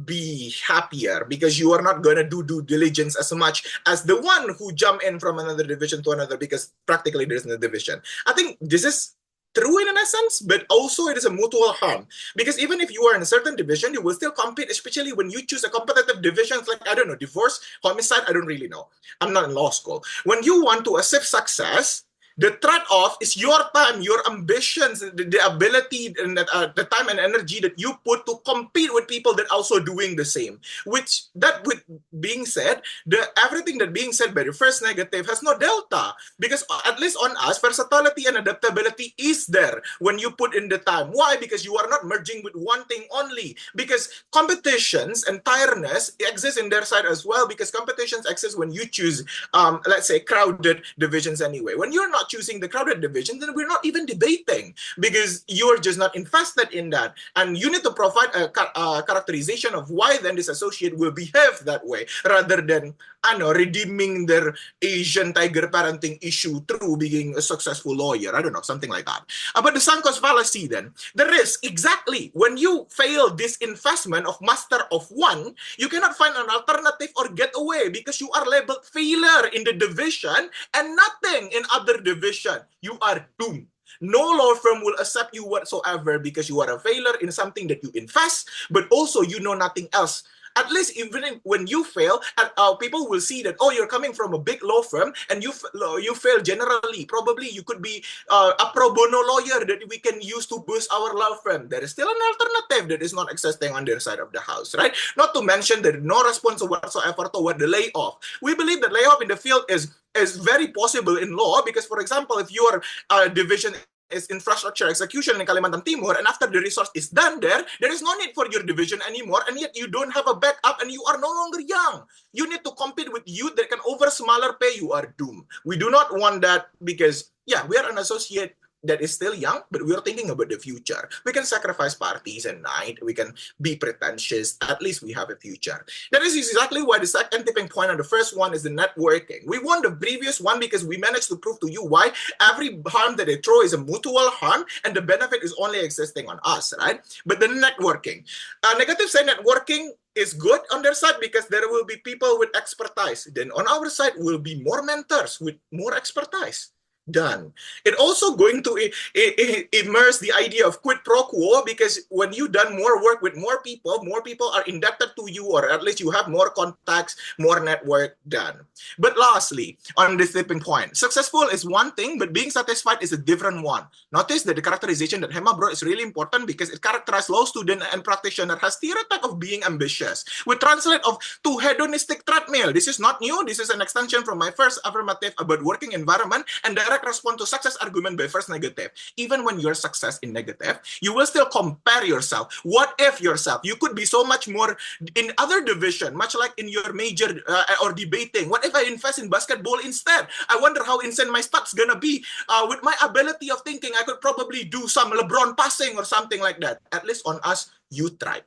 [SPEAKER 6] be happier because you are not going to do due diligence as much as the one who jump in from another division to another, because practically there's no division. I think this is true in an essence, but also it is a mutual harm, because even if you are in a certain division, you will still compete, especially when you choose a competitive division like, I don't know, divorce, homicide, I don't really know. I'm not in law school. When you want to achieve success, the trade-off is your time, your ambitions, the ability, and the time and energy that you put to compete with people that also doing the same. Which, that with being said, everything that being said by the first negative has no delta, because at least on us, versatility and adaptability is there when you put in the time. Why? Because you are not merging with one thing only. Because competitions and tiredness exist in their side as well, because competitions exist when you choose, let's say, crowded divisions anyway. When you're not choosing the crowded division, then we're not even debating, because you're just not invested in that. And you need to provide a characterization of why then this associate will behave that way, rather than, I know, redeeming their Asian tiger parenting issue through being a successful lawyer. I don't know, something like that. About the sunk cost fallacy then, the risk, exactly, when you fail this investment of master of one, you cannot find an alternative or get away, because you are labeled failure in the division and nothing in other division. You are doomed. No law firm will accept you whatsoever, because you are a failure in something that you invest, but also you know nothing else. At least even when you fail, people will see that, oh, you're coming from a big law firm and you fail generally. Probably you could be a pro bono lawyer that we can use to boost our law firm. There is still an alternative that is not existing on their side of the house, right? Not to mention that no response whatsoever toward the layoff. We believe that layoff in the field is very possible in law, because, for example, if your division is infrastructure execution in Kalimantan Timur, and after the resource is done there is no need for your division anymore, and yet you don't have a backup and you are no longer young. You need to compete with youth that can offer smaller pay. You are doomed. We do not want that, because, yeah, we are an associate. that is still young, but we're thinking about the future. We can sacrifice parties at night. We can be pretentious. At least we have a future. That is exactly why the second tipping point on the first one is the networking. We won the previous one because we managed to prove to you why every harm that they throw is a mutual harm and the benefit is only existing on us, right? But the networking. Negative side networking is good on their side because there will be people with expertise. Then on our side will be more mentors with more expertise. Done. It also going to immerse the idea of quid pro quo because when you done more work with more people are indebted to you, or at least you have more contacts, more network done. But lastly, on this tipping point, successful is one thing, but being satisfied is a different one. Notice that the characterization that Hema brought is really important because it characterizes law student and practitioner has stereotype of being ambitious. We translate of to hedonistic treadmill. This is not new. This is an extension from my first affirmative about working environment and direct response to success argument by first negative. Even when you're success in negative, you will still compare yourself. What if yourself? You could be so much more in other division, much like in your major or debating. What if I invest in basketball instead? I wonder how insane my stats gonna be. With my ability of thinking, I could probably do some LeBron passing or something like that. At least on us, you tried.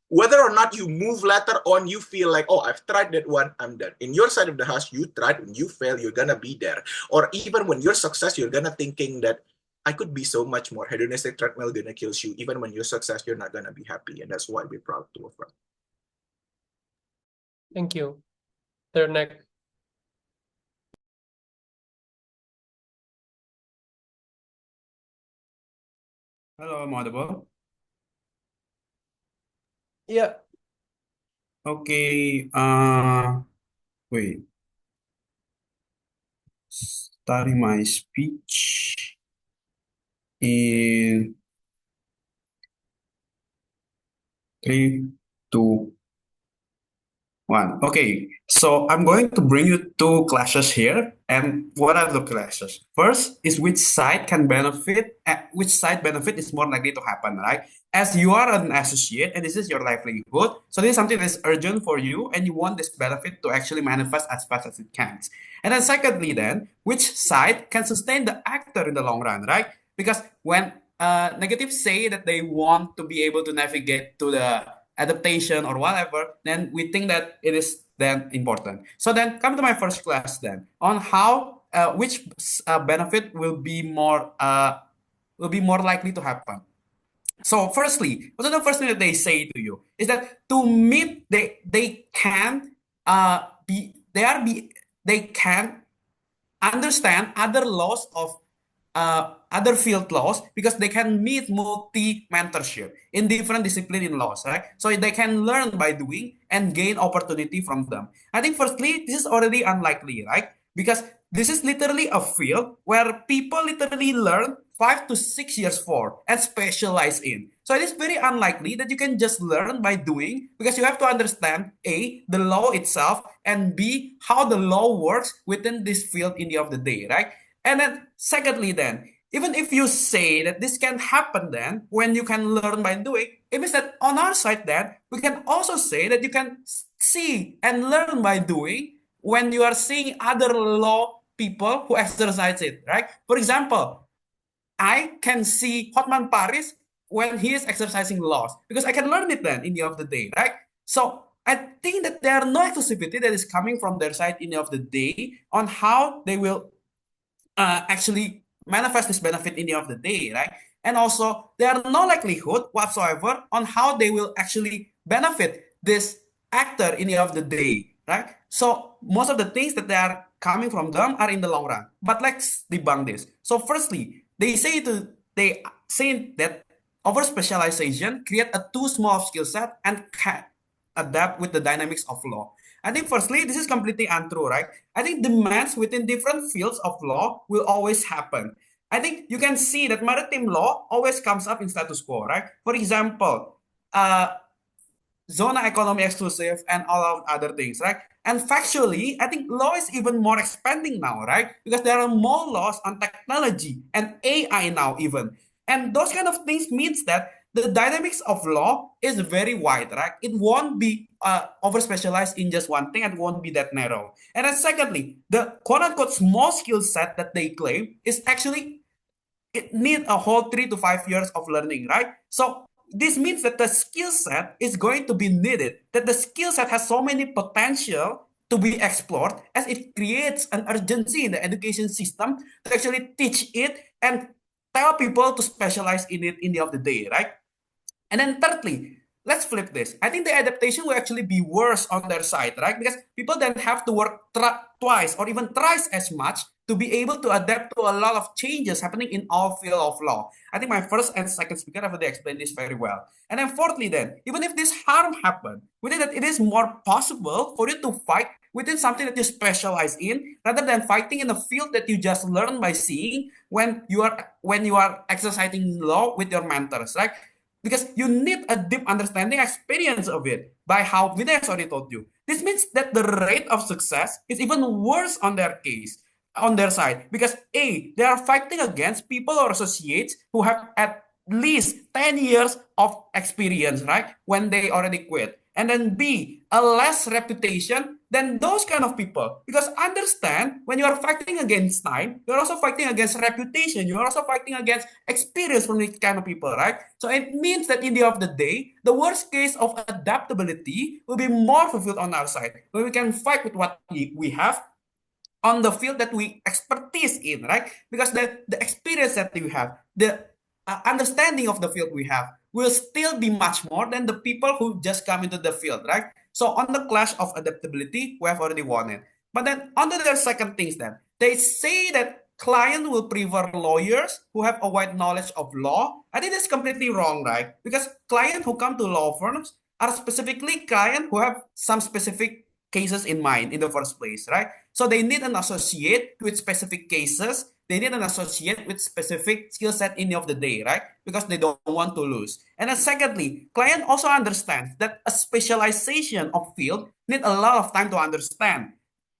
[SPEAKER 6] Whether or not you move later on, you feel like, oh, I've tried that one, I'm done. In your side of the house, you tried. When you fail, you're gonna be there. Or even when you're success, you're gonna thinking that I could be so much more. Hedonistic treadmill gonna kill you. Even when you're success, you're not gonna be happy. And that's why we're proud to affirm.
[SPEAKER 1] Thank you. Third next.
[SPEAKER 7] Hello, I'm audible.
[SPEAKER 1] Yeah.
[SPEAKER 7] Okay, wait. Starting my speech in 3, 2, 1. Okay, so I'm going to bring you two classes here. And what are the classes? First is which side can benefit, which side benefit is more likely to happen, right? As you are an associate and this is your livelihood, so this is something that's urgent for you and you want this benefit to actually manifest as fast as it can. And then secondly, then, which side can sustain the actor in the long run, right? Because when negatives say that they want to be able to navigate to the adaptation or whatever, then we think that it is then important. So then come to my first class then on how which benefit will be more likely to happen. So firstly, what's the first thing that they say to you is that to meet they can be they are be they can understand other laws of other field laws because they can meet multi-mentorship in different discipline in laws, right? So they can learn by doing and gain opportunity from them. I think firstly, this is already unlikely, right? Because this is literally a field where people literally learn 5 to 6 years for and specialize in. So it is very unlikely that you can just learn by doing because you have to understand A, the law itself, and B, how the law works within this field in the end of the day, right? And then secondly, then, even if you say that this can happen then when you can learn by doing, it means that on our side then, we can also say that you can see and learn by doing when you are seeing other law people who exercise it, right? For example, I can see Hotman Paris when he is exercising laws because I can learn it then in the end of the day, right? So I think that there are no exclusivity that is coming from their side in the end of the day on how they will actually manifest this benefit in the end of the day, right? And also, there are no likelihood whatsoever on how they will actually benefit this actor in the end of the day, right? So most of the things that they are coming from them are in the long run. But let's debunk this. So firstly, they say that over specialization create a too small skill set and can adapt with the dynamics of law. I think firstly, this is completely untrue, right? I think demands within different fields of law will always happen. I think you can see that maritime law always comes up in status quo, right? For example, zona economy exclusive and all of other things, right? And factually, I think law is even more expanding now, right? Because there are more laws on technology and AI now even. And those kind of things means that the dynamics of law is very wide, right? It won't be over specialized in just one thing and won't be that narrow. And then secondly, the quote unquote small skill set that they claim is actually it need a whole 3 to 5 years of learning, right? So this means that the skill set is going to be needed, that the skill set has so many potential to be explored, as it creates an urgency in the education system to actually teach it and tell people to specialize in it in the end of the day, right? And then thirdly, let's flip this. I think the adaptation will actually be worse on their side, right? Because people then have to work twice or even thrice as much to be able to adapt to a lot of changes happening in all field of law. I think my first and second speaker have already explained this very well. And then fourthly, then, even if this harm happened, we think that it is more possible for you to fight within something that you specialize in rather than fighting in a field that you just learn by seeing when you are exercising law with your mentors, right? Because you need a deep understanding experience of it by how Vinay has already told you. This means that the rate of success is even worse on their case, on their side, because A, they are fighting against people or associates who have at least 10 years of experience, right? When they already quit. And then B, a less reputation than those kind of people. Because understand, when you are fighting against time, you're also fighting against reputation. You're also fighting against experience from these kind of people, right? So it means that in the end of the day, the worst case of adaptability will be more fulfilled on our side, where we can fight with what we have on the field that we expertise in, right? Because the experience that we have, the understanding of the field we have will still be much more than the people who just come into the field, right? So on the clash of adaptability, we have already won it. But then on to their second things then, they say that client will prefer lawyers who have a wide knowledge of law. I think that's completely wrong, right? Because clients who come to law firms are specifically clients who have some specific cases in mind in the first place, right? So they need an associate with specific cases. They need an associate with specific skill set in the end of the day, right? Because they don't want to lose. And then secondly, client also understands that a specialization of field need a lot of time to understand.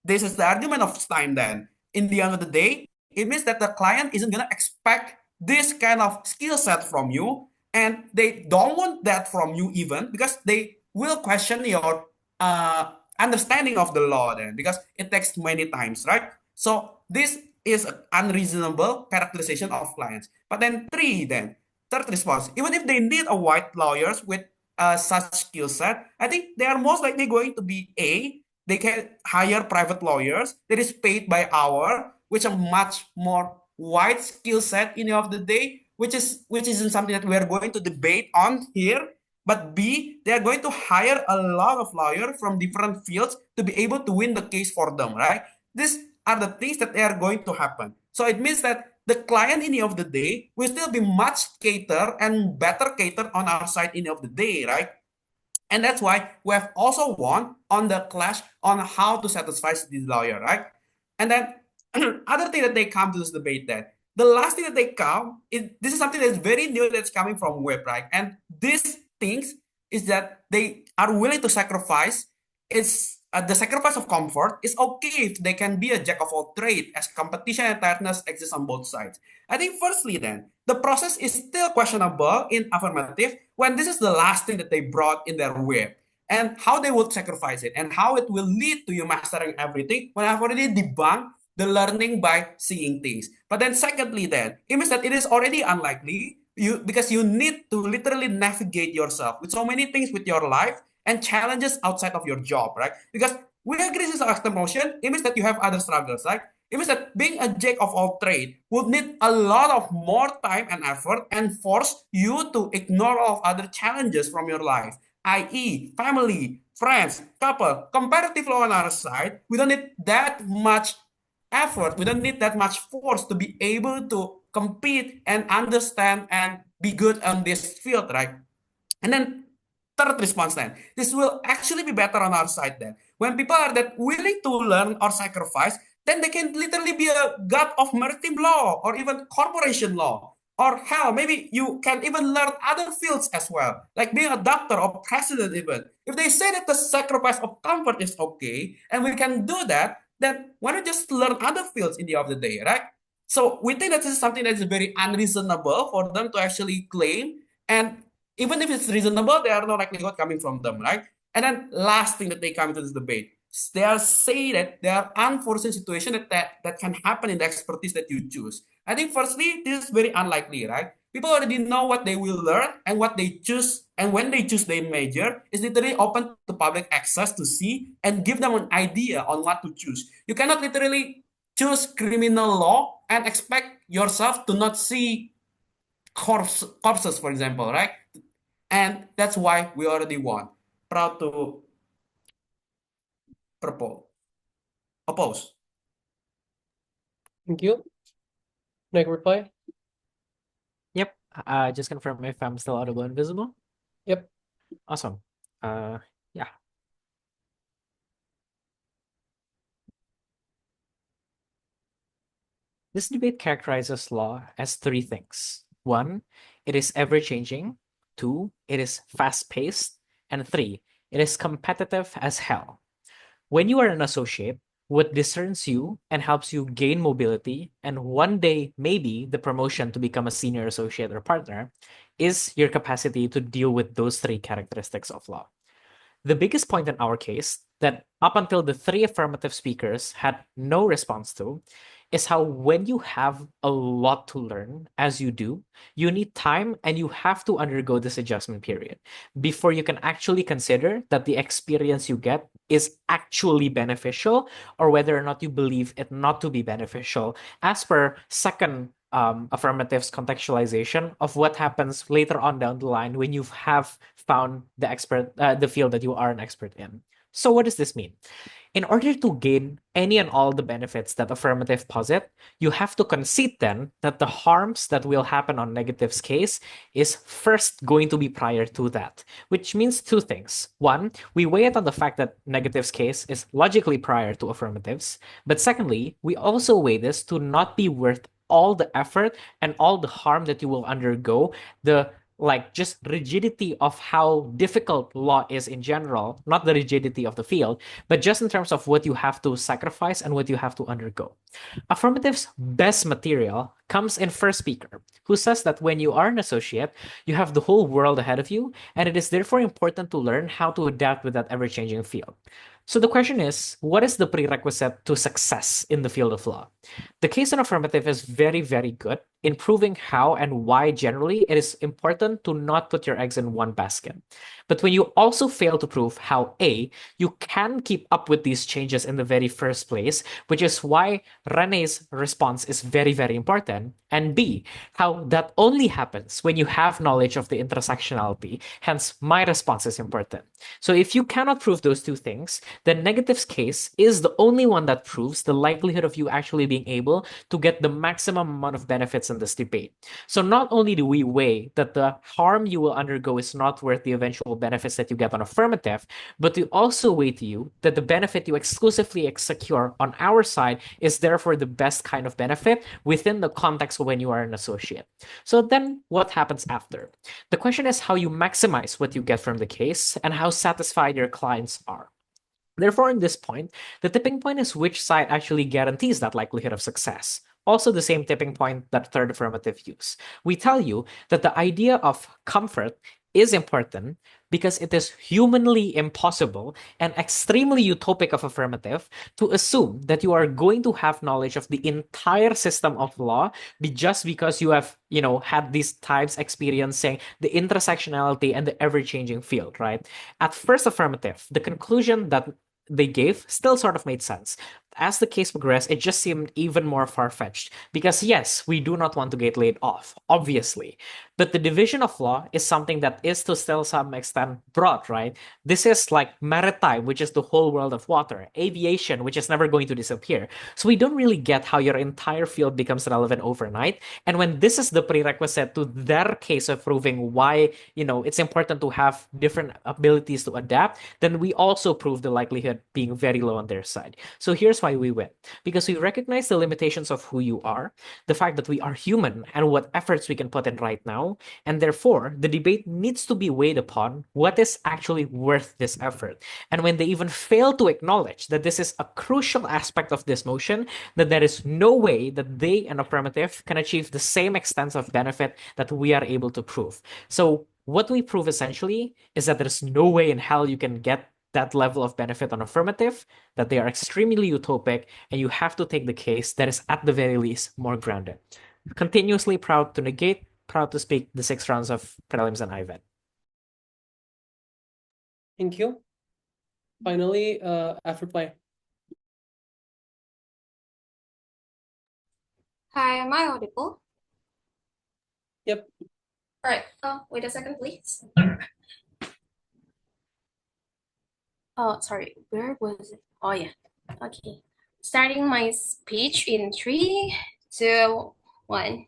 [SPEAKER 7] This is the argument of time then. In the end of the day, it means that the client isn't going to expect this kind of skill set from you, and they don't want that from you even, because they will question your understanding of the law then, because it takes many times, right? So this is an unreasonable characterization of clients. But then third response, even if they need a white lawyers with such skill set, I think they are most likely going to be they can hire private lawyers that is paid by hour, which are much more wide skill set in the end of the day, which isn't something that we are going to debate on here. But B, they are going to hire a lot of lawyers from different fields to be able to win the case for them, right? These are the things that they are going to happen. So it means that the client in the end of the day will still be much cater and better cater on our side in the end of the day, right? And that's why we have also won on the clash on how to satisfy the lawyer, right? And then other thing that they come to this debate then, the last thing that they come is this is something that's very new that's coming from web, right? And these things is that they are willing to sacrifice. It's the sacrifice of comfort is okay if they can be a jack of all trade, as competition and tiredness exist on both sides. I think firstly then, the process is still questionable in affirmative when this is the last thing that they brought in their web, and how they would sacrifice it and how it will lead to you mastering everything when I've already debunked the learning by seeing things. But then secondly then, it means that it is already unlikely because you need to literally navigate yourself with so many things with your life and challenges outside of your job, right? Because we agree this is extra motion, it means that you have other struggles, right? It means that being a jack of all trade would need a lot of more time and effort and force you to ignore all of other challenges from your life, i.e. family, friends, couple. Comparative law on our side, we don't need that much effort. We don't need that much force to be able to compete and understand and be good on this field, right? And then third response then, this will actually be better on our side then. When people are that willing to learn or sacrifice, then they can literally be a god of maritime law or even corporation law. Or hell, maybe you can even learn other fields as well, like being a doctor or president even. If they say that the sacrifice of comfort is okay, and we can do that, then why not just learn other fields in the end of the day, right? So we think that this is something that is very unreasonable for them to actually claim. And even if it's reasonable, there are no likelihood coming from them, right? And then last thing that they come to this debate, they are saying that there are unforeseen situations that can happen in the expertise that you choose. I think firstly, this is very unlikely, right? People already know what they will learn and what they choose, and when they choose their major, is literally open to public access to see and give them an idea on what to choose. You cannot literally choose criminal law and expect yourself to not see corpses, for example, right? And that's why we already won. Proud to propose, oppose.
[SPEAKER 1] Thank you. Next reply.
[SPEAKER 3] Yep. Just confirm if I'm still audible and visible.
[SPEAKER 1] Yep.
[SPEAKER 3] Awesome. Yeah. This debate characterizes law as three things. One, it is ever-changing. Two, it is fast-paced. And three, it is competitive as hell. When you are an associate, what discerns you and helps you gain mobility and one day maybe the promotion to become a senior associate or partner is your capacity to deal with those three characteristics of law. The biggest point in our case that up until the three affirmative speakers had no response to is how when you have a lot to learn, as you do, you need time and you have to undergo this adjustment period before you can actually consider that the experience you get is actually beneficial or whether or not you believe it not to be beneficial as per second affirmative's contextualization of what happens later on down the line when you have found the field that you are an expert in. So what does this mean? In order to gain any and all the benefits that affirmative posit, you have to concede then that the harms that will happen on negative's case is first going to be prior to that, which means two things. One, we weigh it on the fact that negative's case is logically prior to affirmatives, but secondly, we also weigh this to not be worth all the effort and all the harm that you will undergo, the just rigidity of how difficult law is in general, not the rigidity of the field, but just in terms of what you have to sacrifice and what you have to undergo. Affirmative's best material comes in first speaker, who says that when you are an associate, you have the whole world ahead of you, and it is therefore important to learn how to adapt with that ever-changing field. So the question is, what is the prerequisite to success in the field of law? The case in affirmative is very, very good in proving how and why generally it is important to not put your eggs in one basket. But when you also fail to prove how A, you can keep up with these changes in the very first place, which is why Rene's response is very, very important, and B, how that only happens when you have knowledge of the intersectionality, hence my response is important. So if you cannot prove those two things, then negative's case is the only one that proves the likelihood of you actually being able to get the maximum amount of benefits in this debate. So not only do we weigh that the harm you will undergo is not worth the eventual benefits that you get on affirmative, but we also weigh to you that the benefit you exclusively secure on our side is therefore the best kind of benefit within the context of when you are an associate. So then what happens after? The question is how you maximize what you get from the case and how satisfied your clients are. Therefore, in this point, the tipping point is which side actually guarantees that likelihood of success. Also the same tipping point that third affirmative use. We tell you that the idea of comfort is important because it is humanly impossible and extremely utopic of affirmative to assume that you are going to have knowledge of the entire system of law just because you have, had these types experiencing the intersectionality and the ever-changing field, right? At first affirmative, the conclusion that they gave still sort of made sense. As the case progressed, it just seemed even more far-fetched because yes, we do not want to get laid off, obviously. But the division of law is something that is to still some extent broad, right? This is like maritime, which is the whole world of water, aviation, which is never going to disappear. So we don't really get how your entire field becomes relevant overnight. And when this is the prerequisite to their case of proving why, it's important to have different abilities to adapt, then we also prove the likelihood being very low on their side. So here's why we win. Because we recognize the limitations of who you are, the fact that we are human and what efforts we can put in right now, and therefore the debate needs to be weighed upon what is actually worth this effort. And when they even fail to acknowledge that this is a crucial aspect of this motion, that there is no way that they and affirmative can achieve the same extent of benefit that we are able to prove. So what we prove essentially is that there's no way in hell you can get that level of benefit on affirmative, that they are extremely utopic, and you have to take the case that is at the very least more grounded. Continuously proud to negate, proud to speak the 6 rounds of prelims and IVED.
[SPEAKER 1] Thank you. Finally, after play.
[SPEAKER 4] Hi, am I audible?
[SPEAKER 1] Yep.
[SPEAKER 4] All right. Wait a second, please. Oh, sorry. Where was it? Oh, yeah. Okay. Starting my speech in 3, 2, 1.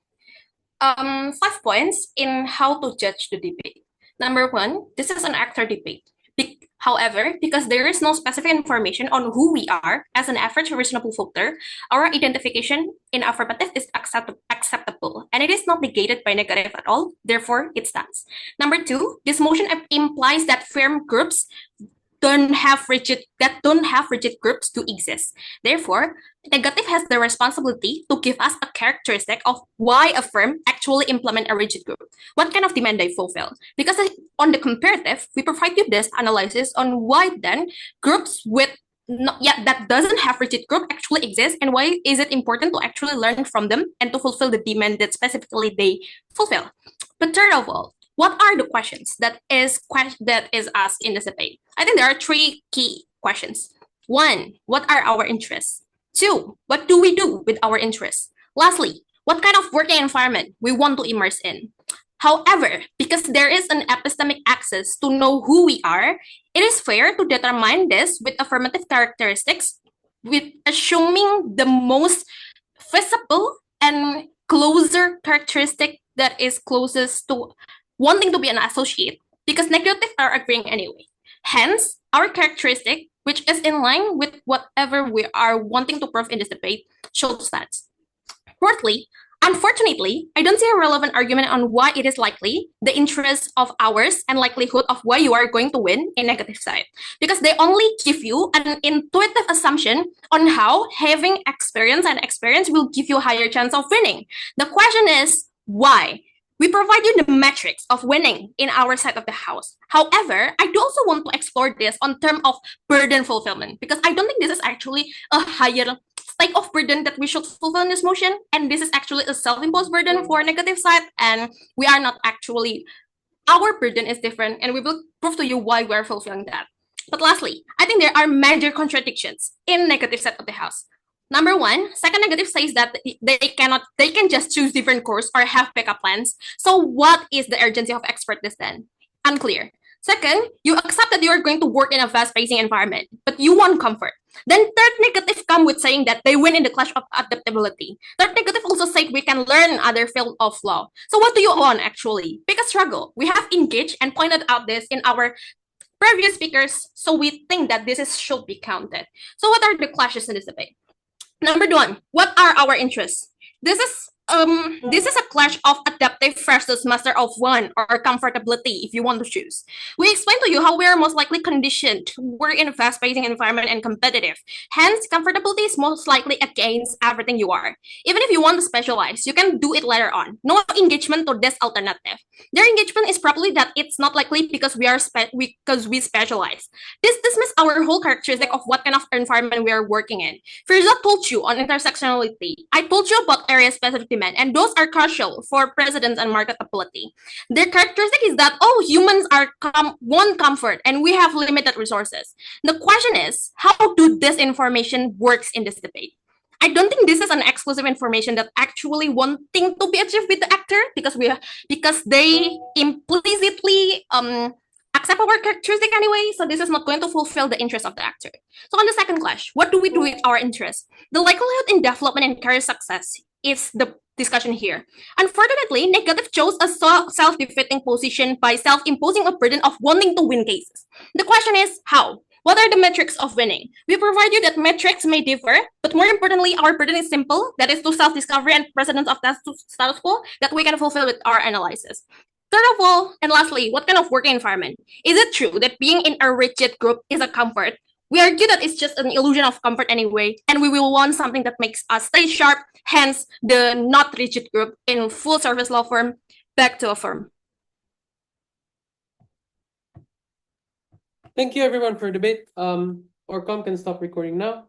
[SPEAKER 4] 5 points in how to judge the debate. Number 1, this is an actor debate. However, because there is no specific information on who we are as an average reasonable voter, our identification in affirmative is acceptable, and it is not negated by negative at all. Therefore, it stands. Number 2, this motion implies that firm groups don't have rigid groups to exist. Therefore, negative has the responsibility to give us a characteristic of why a firm actually implement a rigid group. What kind of demand they fulfill? Because on the comparative, we provide you this analysis on why then groups with that doesn't have rigid group actually exist, and why is it important to actually learn from them and to fulfill the demand that specifically they fulfill. But third of all, what are the questions that is asked in this debate? I think there are 3 key questions. 1, what are our interests? 2, what do we do with our interests? Lastly, what kind of working environment we want to immerse in? However, because there is an epistemic access to know who we are, it is fair to determine this with affirmative characteristics, with assuming the most visible and closer characteristic that is closest to wanting to be an associate, because negative are agreeing anyway. Hence, our characteristic, which is in line with whatever we are wanting to prove in this debate, shows that. Fourthly, unfortunately, I don't see a relevant argument on why it is likely, the interest of ours and likelihood of why you are going to win in negative side, because they only give you an intuitive assumption on how having experience will give you a higher chance of winning. The question is, why? We provide you the metrics of winning in our side of the house. However, I do also want to explore this on term of burden fulfillment, because I don't think this is actually a higher stake of burden that we should fulfill in this motion, and this is actually a self-imposed burden for negative side, and we are not actually, our burden is different, and we will prove to you why we are fulfilling that. But lastly, I think there are major contradictions in negative side of the house. Number 1, second negative says that they can just choose different course or have backup plans. So what is the urgency of expertise then? Unclear. Second, you accept that you are going to work in a fast-pacing environment, but you want comfort. Then third negative come with saying that they win in the clash of adaptability. Third negative also say we can learn other field of law. So what do you want actually? Pick a struggle. We have engaged and pointed out this in our previous speakers, so we think that should be counted. So what are the clashes in this debate? Number 1, what are our interests? This is a clash of adaptive versus master of one, or comfortability if you want to choose. We explain to you how we are most likely conditioned to work in a fast-pacing environment and competitive. Hence, comfortability is most likely against everything you are. Even if you want to specialize, you can do it later on. No engagement to this alternative. Their engagement is probably that it's not likely because we specialize. This dismisses our whole characteristic of what kind of environment we are working in. Firza told you on intersectionality. I told you about area-specific demand, and those are crucial for precedence and marketability. Their characteristic is that, humans are want comfort, and we have limited resources. The question is, how do this information works in this debate? I don't think this is an exclusive information that actually wanting to be achieved with the actor, because they implicitly accept our characteristic anyway, so this is not going to fulfill the interest of the actor. So on the second clash, what do we do with our interest? The likelihood in development and career success is the discussion here. Unfortunately, negative chose a self-defeating position by self-imposing a burden of wanting to win cases. The question is, how? What are the metrics of winning? We provide you that metrics may differ, but more importantly, our burden is simple, that is to self-discovery and precedence of that status quo that we can fulfill with our analysis. Third of all, and lastly, what kind of working environment? Is it true that being in a rigid group is a comfort? We argue that it's just an illusion of comfort anyway, and we will want something that makes us stay sharp, hence the not rigid group in full service law firm back to a firm.
[SPEAKER 1] Thank you everyone for debate. Orcom can stop recording now.